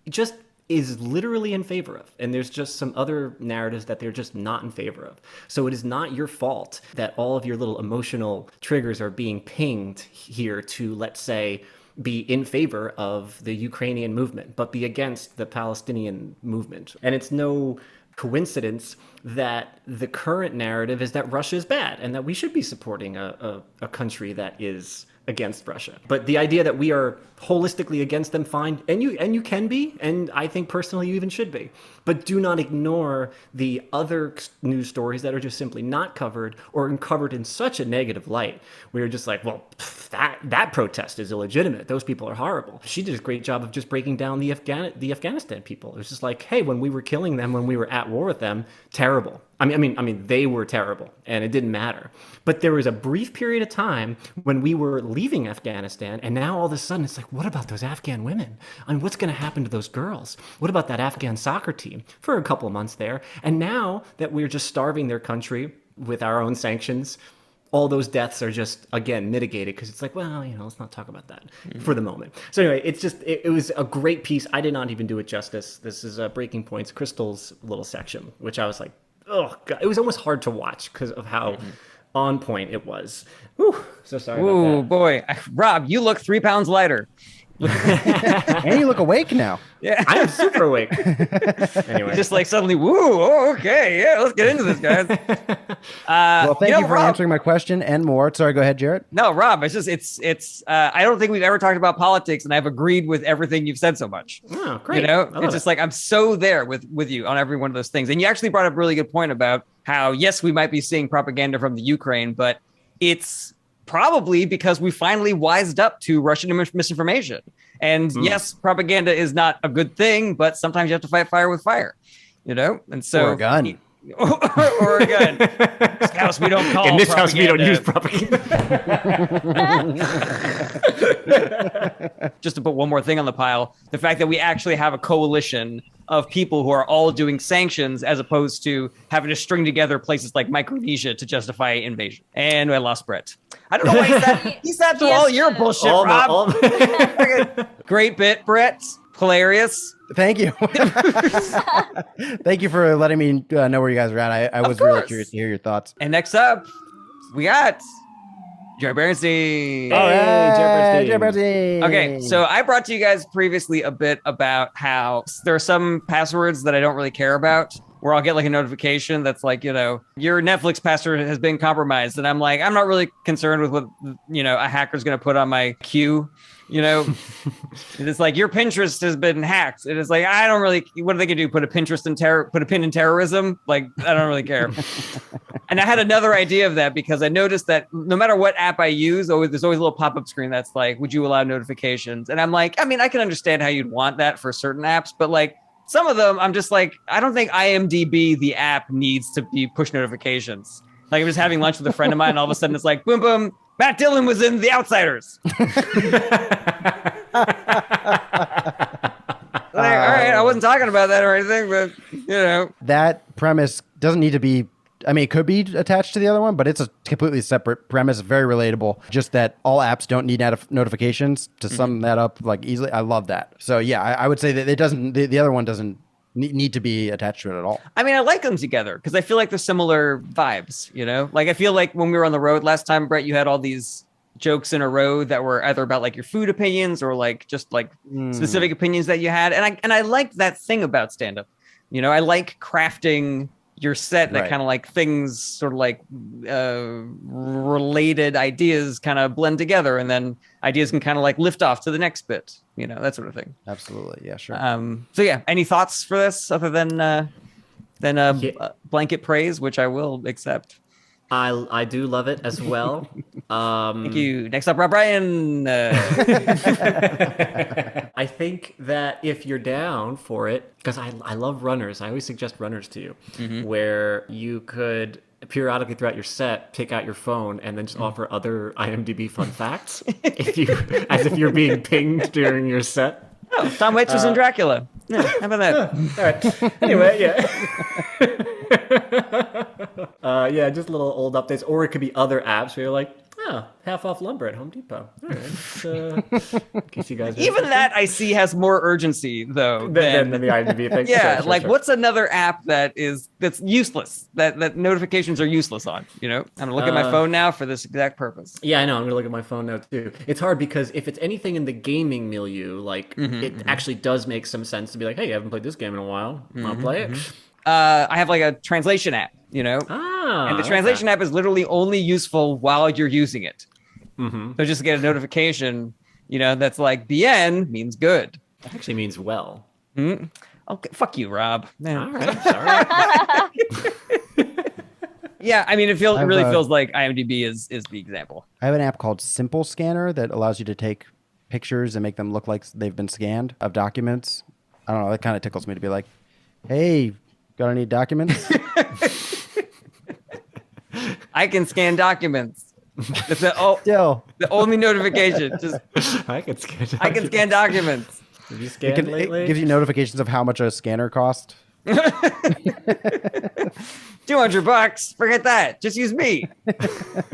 just is literally in favor of. And there's just some other narratives that they're just not in favor of. So it is not your fault that all of your little emotional triggers are being pinged here to, let's say, be in favor of the Ukrainian movement, but be against the Palestinian movement. And it's no coincidence that the current narrative is that Russia is bad and that we should be supporting a country that is against Russia. But the idea that we are holistically against them, fine, and you can be, and I think personally you even should be, but do not ignore the other news stories that are just simply not covered, or covered in such a negative light where you're just like, well, that protest is illegitimate. Those people are horrible. She did a great job of just breaking down the Afghanistan people. It was just like, hey, when we were killing them, when we were at war with them, terrible. I mean, they were terrible, and it didn't matter. But there was a brief period of time when we were leaving Afghanistan, and now all of a sudden it's like, what about those Afghan women? I mean, what's going to happen to those girls? What about that Afghan soccer team? For a couple of months there. And now that we're just starving their country with our own sanctions, all those deaths are just, again, mitigated, because it's like, well, let's not talk about that for the moment. So anyway, it's just, it was a great piece. I did not even do it justice. This is Breaking Points, Crystal's little section, which I was like, oh God, it was almost hard to watch because of how on point it was. Whew, so sorry about that. Oh boy, Rob, you look 3 pounds lighter. And you look awake now. Yeah, I am super awake. Anyway, just like suddenly, woo, okay, yeah, let's get into this, guys. Well, thank you for answering my question and more. Sorry, go ahead, Jarret. No, Rob, it's I don't think we've ever talked about politics, and I've agreed with everything you've said so much. Oh, great. It's just like I'm so there with you on every one of those things. And you actually brought up a really good point about how, yes, we might be seeing propaganda from the Ukraine, but it's probably because we finally wised up to Russian misinformation. And yes, propaganda is not a good thing, but sometimes you have to fight fire with fire, you know? And so, Or a gun. or a gun. This house we don't call In this propaganda. house, we don't use propaganda. Just to put one more thing on the pile, the fact that we actually have a coalition of people who are all doing sanctions as opposed to having to string together places like Micronesia to justify invasion. And I lost Brett. I don't know why he sat through all your bullshit, Rob. Great bit, Brett. Hilarious. Thank you. Thank you for letting me know where you guys are at. I was really curious to hear your thoughts. And next up, we got Jarret Bernstein. All right, Jarret Jarret Bernstein. Okay, so I brought to you guys previously a bit about how there are some passwords that I don't really care about, where I'll get like a notification that's like, you know, your Netflix password has been compromised. And I'm like, I'm not really concerned with what, you know, a hacker's going to put on my queue. You know, it's like your Pinterest has been hacked. And it's like, I don't really, what are they going to do? Put a pin in terrorism? Like, I don't really care. And I had another idea of that because I noticed that no matter what app I use, there's always a little pop-up screen that's like, would you allow notifications? And I'm like, I mean, I can understand how you'd want that for certain apps, but like some of them, I'm just like, I don't think IMDb, the app, needs to be push notifications. Like I was having lunch with a friend of mine, and all of a sudden it's like, boom, boom, Matt Dillon was in The Outsiders. Like, all right, I wasn't talking about that or anything, but you know. That premise doesn't need to be, I mean, it could be attached to the other one, but it's a completely separate premise, very relatable. Just that all apps don't need notifications to sum that up like easily. I love that. So yeah, I would say that it doesn't, the other one doesn't need to be attached to it at all. I mean, I like them together because I feel like they're similar vibes, you know? Like I feel like when we were on the road last time, Brett, you had all these jokes in a row that were either about like your food opinions or like just like specific opinions that you had. And I liked that thing about stand-up. You know, I like crafting your set that kind of like things sort of like related ideas kind of blend together and then ideas can kind of like lift off to the next bit, you know, that sort of thing. Absolutely. Yeah, sure. So yeah, any thoughts for this other than blanket praise, which I will accept? I do love it as well. Thank you. Next up, Rob Ryan. I think that if you're down for it, because I love runners. I always suggest runners to you, where you could periodically throughout your set pick out your phone and then just offer other IMDb fun facts as if you're being pinged during your set. Oh, Tom Waits was in Dracula. Yeah, how about that? All right. Anyway, yeah, just little old updates, or it could be other apps where you're like, half off lumber at Home Depot. All right. In case you guys even that I see has more urgency though than the IMDb thing. Yeah, sure, like sure. what's another app that's useless that notifications are useless on? You know, I'm gonna look at my phone now for this exact purpose. Yeah, I know. I'm gonna look at my phone now too. It's hard because if it's anything in the gaming milieu, like it actually does make some sense to be like, hey, you haven't played this game in a while. Want to play it? I have like a translation app, you know, and the translation app is literally only useful while you're using it. So just to get a notification, you know, that's like bien means good. That actually means well. Okay, fuck you, Rob. Man. All right, sorry. Yeah, I mean, it really feels like IMDb is the example. I have an app called Simple Scanner that allows you to take pictures and make them look like they've been scanned of documents. I don't know. That kind of tickles me to be like, hey, got any documents? I can scan documents. It's the only notification. Just I can scan documents. I can scan documents. Have you scanned lately? It gives you notifications of how much a scanner cost. $200. Forget that. Just use me.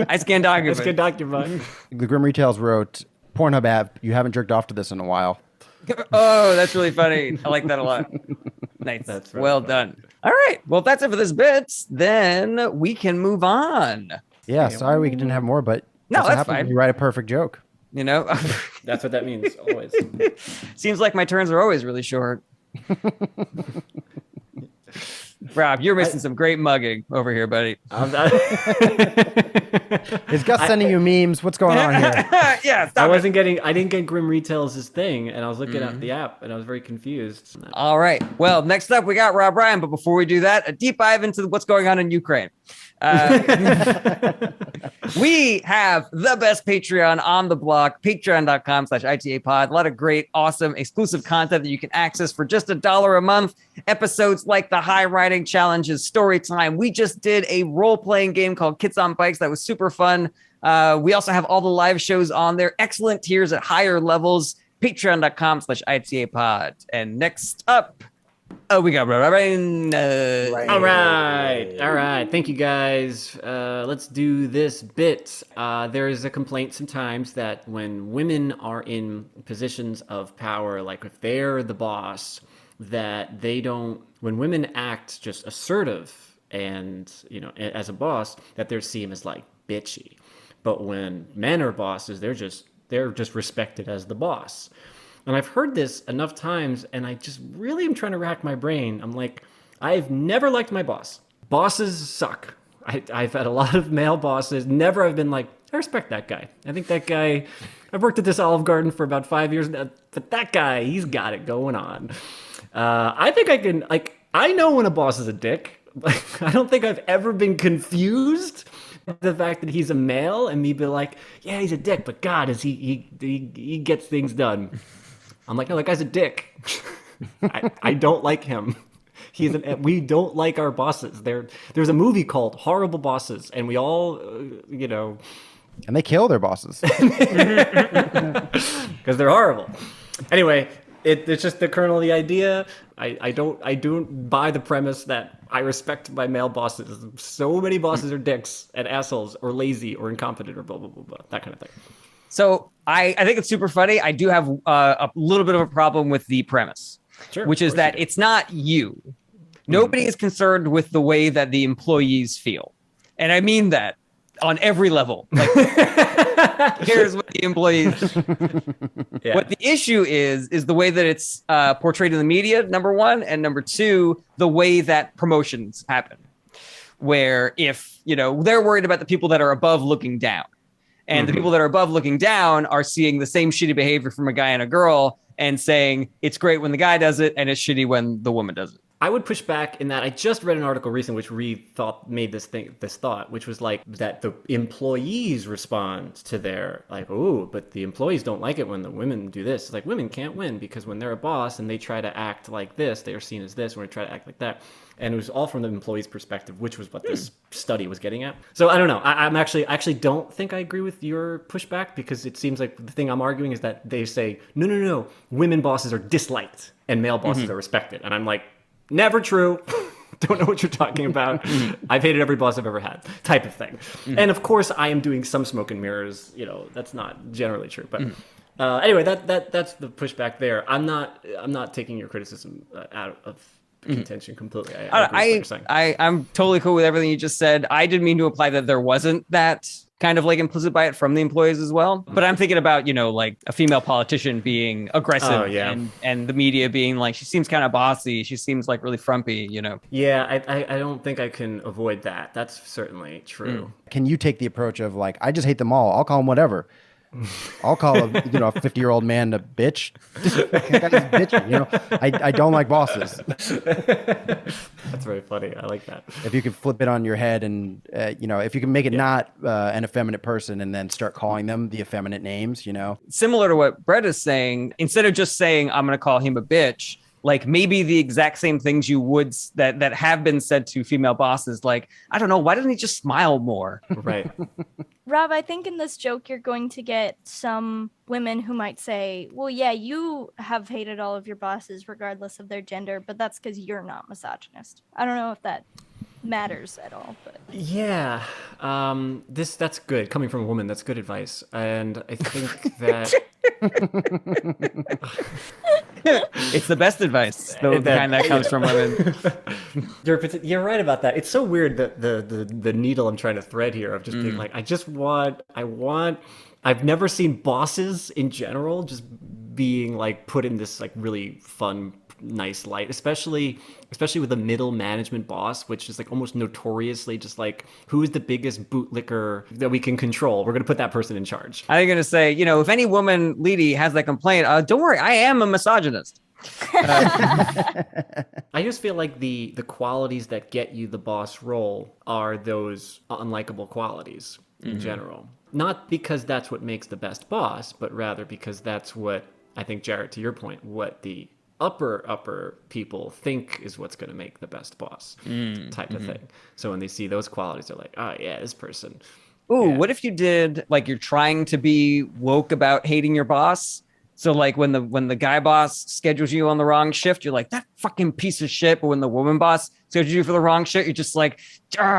I scan documents. Let's get documents. The Grim Retails wrote, Pornhub app, you haven't jerked off to this in a while. Oh, that's really funny. I like that a lot. Nice. That's really well done. All right. Well, if that's it for this bit, then we can move on. Yeah, sorry we didn't have more, but no, that's fine. You write a perfect joke. You know? That's what that means, always. Seems like my turns are always really short. Rob, you're missing some great mugging over here, buddy. Is Gus sending you memes? What's going on here? Yeah, I didn't get Grim Retails' thing, and I was looking at the app, and I was very confused. All right. Well, next up, we got Rob Ryan. But before we do that, a deep dive into what's going on in Ukraine. We have the best Patreon on the block, patreon.com/ITApod. A lot of great, awesome, exclusive content that you can access for just $1 a month. Episodes like the high riding challenges, story time. We just did a role-playing game called Kids on Bikes that was super fun. We also have all the live shows on there. Excellent tiers at higher levels. Patreon.com/ITApod. And next up, we got Ryan. All right. Thank you, guys. Let's do this bit. There is a complaint sometimes that when women are in positions of power, like if they're the boss, that they don't, when women act just assertive and, as a boss, that they're seen as like bitchy. But when men are bosses, they're just respected as the boss. And I've heard this enough times, and I just really am trying to rack my brain. I'm like, I've never liked my boss. Bosses suck. I've had a lot of male bosses. Never have been like, I respect that guy. I think that guy, I've worked at this Olive Garden for about 5 years now, but that guy, he's got it going on. I think I can, I know when a boss is a dick. I don't think I've ever been confused the fact that he's a male and me be like, yeah, he's a dick, but God, he gets things done. I'm like, no, that guy's a dick. I don't like him. We don't like our bosses. There's a movie called Horrible Bosses, and we all, and they kill their bosses because they're horrible. Anyway, it's just the kernel of the idea. I don't buy the premise that I respect my male bosses. So many bosses are dicks and assholes or lazy or incompetent or blah, blah, blah, blah, that kind of thing. So I think it's super funny. I do have a little bit of a problem with the premise, which is that it's not you. Nobody is concerned with the way that the employees feel. And I mean that on every level. Like, here's what the employees. Yeah. What the issue is the way that it's portrayed in the media, number one, and number two, the way that promotions happen. Where if, they're worried about the people that are above looking down. And the people that are above looking down are seeing the same shitty behavior from a guy and a girl and saying it's great when the guy does it and it's shitty when the woman does it. I would push back in that I just read an article recently which made this thought, which was like that the employees respond to their like, oh, but the employees don't like it when the women do this. It's like women can't win because when they're a boss and they try to act like this, they are seen as this, when they try to act like that. And it was all from the employee's perspective, which was what this study was getting at. So I don't know. I actually don't think I agree with your pushback because it seems like the thing I'm arguing is that they say, no, women bosses are disliked and male bosses are respected. And I'm like, never true. Don't know what you're talking about. I've hated every boss I've ever had, type of thing. And of course, I am doing some smoke and mirrors. That's not generally true. But anyway, that's the pushback there. I'm not taking your criticism out of contention completely. I'm totally cool with everything you just said. I didn't mean to imply that there wasn't that kind of like implicit bias from the employees as well. But I'm thinking about, like a female politician being aggressive and the media being like, she seems kind of bossy. She seems like really frumpy, Yeah, I don't think I can avoid that. That's certainly true. Can you take the approach of like, I just hate them all. I'll call them whatever. I'll call a 50-year-old man a bitch. I don't like bosses. That's very funny. I like that. If you could flip it on your head and if you can make it not an effeminate person and then start calling them the effeminate names, Similar to what Brett is saying, instead of just saying I'm going to call him a bitch, like maybe the exact same things you would that have been said to female bosses, like, I don't know, why doesn't he just smile more? Right. Rob, I think in this joke, you're going to get some women who might say, well, yeah, you have hated all of your bosses regardless of their gender, but that's because you're not misogynist. I don't know if that matters at all, but yeah, that's good coming from a woman. That's good advice. And I think that it's the best advice, the kind that comes from women. You're right about that. It's so weird that the needle I'm trying to thread here of just being like, I've never seen bosses in general just being like put in this like really fun, nice light, especially with a middle management boss, which is like almost notoriously just like, who is the biggest bootlicker that we can control? We're going to put that person in charge. I'm going to say, if any woman, Leedy, has that complaint, don't worry, I am a misogynist. I just feel like the qualities that get you the boss role are those unlikable qualities in general. Not because that's what makes the best boss, but rather because that's what, I think, Jarret, to your point, what the upper people think is what's going to make the best boss type of thing. So when they see those qualities, they're like, oh yeah, this person. Ooh, Yeah. what if you did like you're trying to be woke about hating your boss? So like when the guy boss schedules you on the wrong shift, you're like, that fucking piece of shit. But when the woman boss schedules you for the wrong shit, you're just like,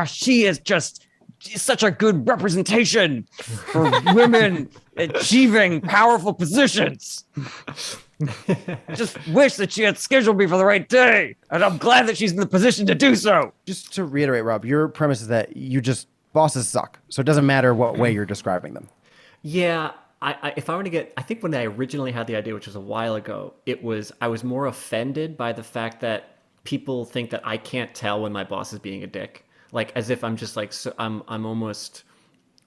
she is just such a good representation for women achieving powerful positions. Just wish that she had scheduled me for the right day. And I'm glad that she's in the position to do so. Just to reiterate, Rob, your premise is that bosses suck. So it doesn't matter what way you're describing them. Yeah. If I were to get, I think when I originally had the idea, which was a while ago, I was more offended by the fact that people think that I can't tell when my boss is being a dick. Like as if I'm just like, so I'm almost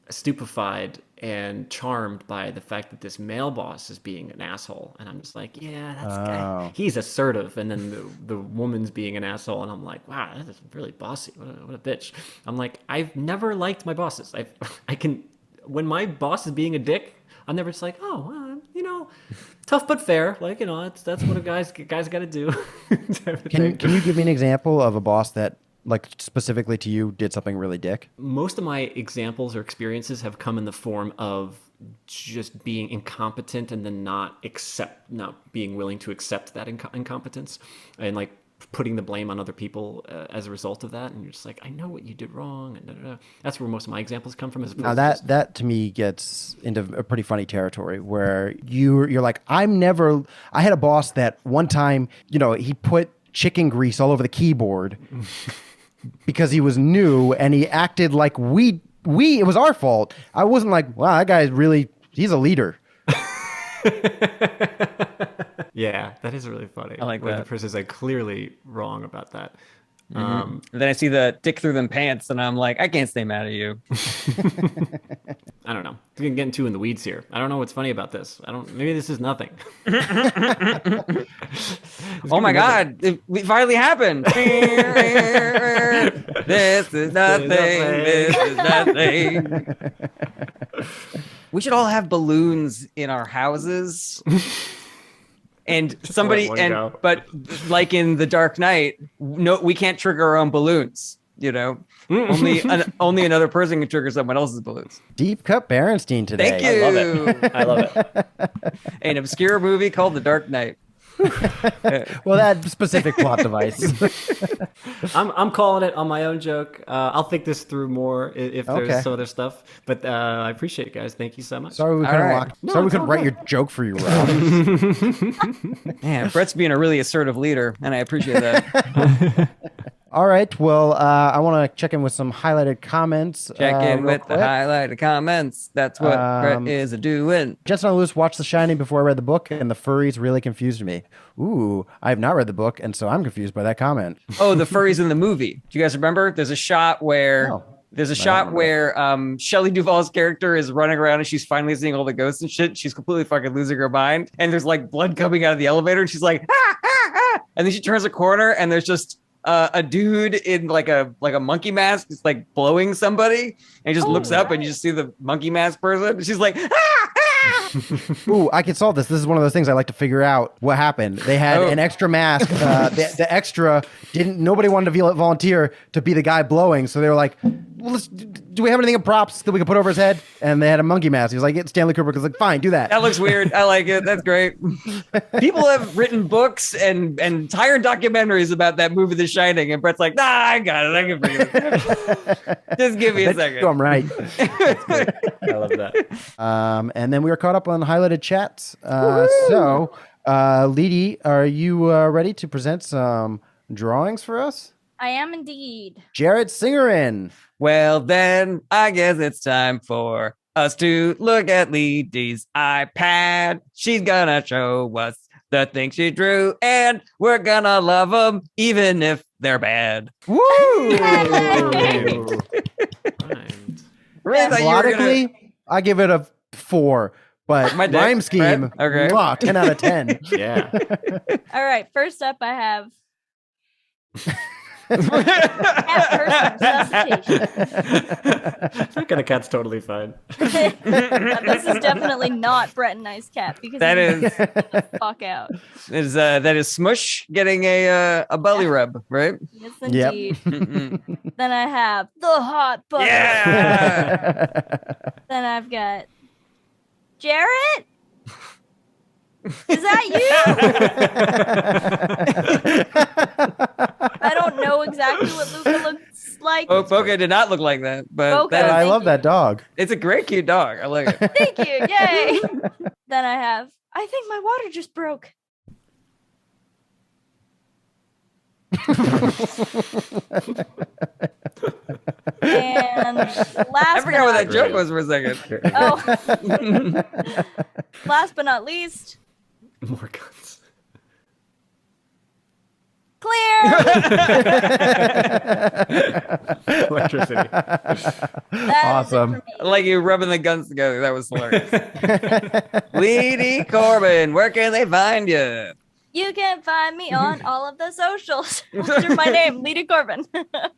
stupefied and charmed by the fact that this male boss is being an asshole. And I'm just like, yeah, guy, he's assertive. And then the woman's being an asshole. And I'm like, wow, that is really bossy. What a bitch. I'm like, I've never liked my bosses. When my boss is being a dick, I'm never just like, oh, well, tough but fair. Like, that's what a guy's got to do. Can you give me an example of a boss that, like, specifically to you, did something really dick? Most of my examples or experiences have come in the form of just being incompetent and then not being willing to accept that incompetence and like putting the blame on other people as a result of that. And you're just like, I know what you did wrong. And that's where most of my examples come from. Now that to me gets into a pretty funny territory where you're like, I had a boss that one time, he put chicken grease all over the keyboard because he was new and he acted like it was our fault. I wasn't like, wow, that guy's he's a leader. Yeah, that is really funny. I like when that. the person's like clearly wrong about that. And then I see the dick through them pants and I'm like, I can't stay mad at you. I don't know. We're getting too in the weeds here. I don't know what's funny about this. Maybe this is nothing. Oh my God, it finally happened. This is nothing. This is nothing. We should all have balloons in our houses. And but like in The Dark Knight, no, we can't trigger our own balloons. Only another person can trigger someone else's balloons. Deep cut Berenstein today. Thank you. I love it. An obscure movie called The Dark Knight. Well, that specific plot device. I'm calling it on my own joke. I'll think this through more if there's some other stuff. But I appreciate it, guys. Thank you so much. Sorry we couldn't write your joke for you, Rob. Man, Brett's being a really assertive leader, and I appreciate that. All right. Well, I want to check in with some highlighted comments. Check in with quick. the highlighted comments. That's what Brett is doing. Jensen and Lewis watched The Shining before I read the book, and the furries really confused me. Ooh, I have not read the book, and so I'm confused by that comment. Oh, the furries in the movie. Do you guys remember? There's a shot where Shelley Duvall's character is running around and she's finally seeing all the ghosts and shit. She's completely fucking losing her mind, and there's like blood coming out of the elevator, and she's like, ah, ah, ah. And then she turns a corner, and there's just a dude in like a monkey mask is like blowing somebody, and he just looks up and you just see the monkey mask person. She's like, ah, ah. Ooh, I can solve this. This is one of those things I like to figure out what happened. They had an extra mask. The extra nobody wanted to volunteer to be the guy blowing. So they were like, well, do we have anything in props that we can put over his head? And they had a monkey mask. He was like, Stanley Kubrick was like, fine, do that. That looks weird. I like it. That's great. People have written books and entire documentaries about that movie, The Shining. And Brett's like, nah, I got it. I can bring it. Just give me a second. I'm right. I love that. And then we were caught up on highlighted chats. So, Leedy, are you ready to present some drawings for us? I am indeed. Jarret Singerin. Well, then I guess it's time for us to look at Leedy's iPad. She's gonna show us the things she drew, and we're gonna love them even if they're bad. Woo! Really thought you were Melodically, I give it a 4. But My dick, rhyme scheme, right? Okay. mwah, 10 out of 10. Yeah. All right, first up I have cat person resuscitation. That kind of cat's totally fine. Now, this is definitely not Brett and I's cat because That he is- needs to get the fuck out. That is Smush getting a belly rub, right? Yes, Yep. indeed. Mm-mm. Then I have the hot butter. Yeah. Then I've got Jarret. Is that you? I don't know exactly what Luca looks like. Oh, Poke did not look like that, but Poke. that I is, love that dog. it's a great, cute dog. I like it. Thank you. Yay. Then I have, I think my water just broke. And last I forgot what that but joke Great. was for a second. not, last but not least, More guns. clear. Electricity. That is it Awesome. for me. Like you rubbing the guns together. That was hilarious. Leedy Corbin, where can they find you? You can find me on all of the socials under my name, Leedy Corbin.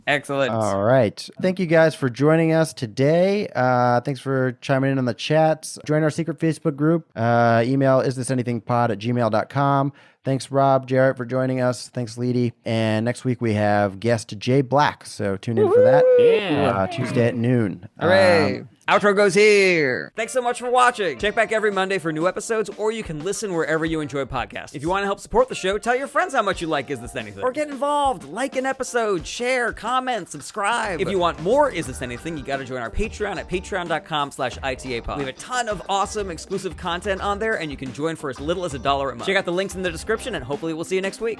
Excellent. All right. Thank you guys for joining us today. Thanks for chiming in on the chats. Join our secret Facebook group. Email isthisanythingpod@gmail.com. Thanks, Rob, Jarret, for joining us. Thanks, Leedy. And next week we have guest Jay Black. So tune in for that. Yeah. Tuesday at noon. Hooray. Outro goes here. Thanks so much for watching. Check back every Monday for new episodes, or you can listen wherever you enjoy podcasts. If you want to help support the show, tell your friends how much you like Is This Anything? Or get involved. Like an episode, share, comment, subscribe. If you want more Is This Anything, you got to join our Patreon at patreon.com/ITApod. We have a ton of awesome exclusive content on there, and you can join for as little as $1 a month. Check out the links in the description, and hopefully we'll see you next week.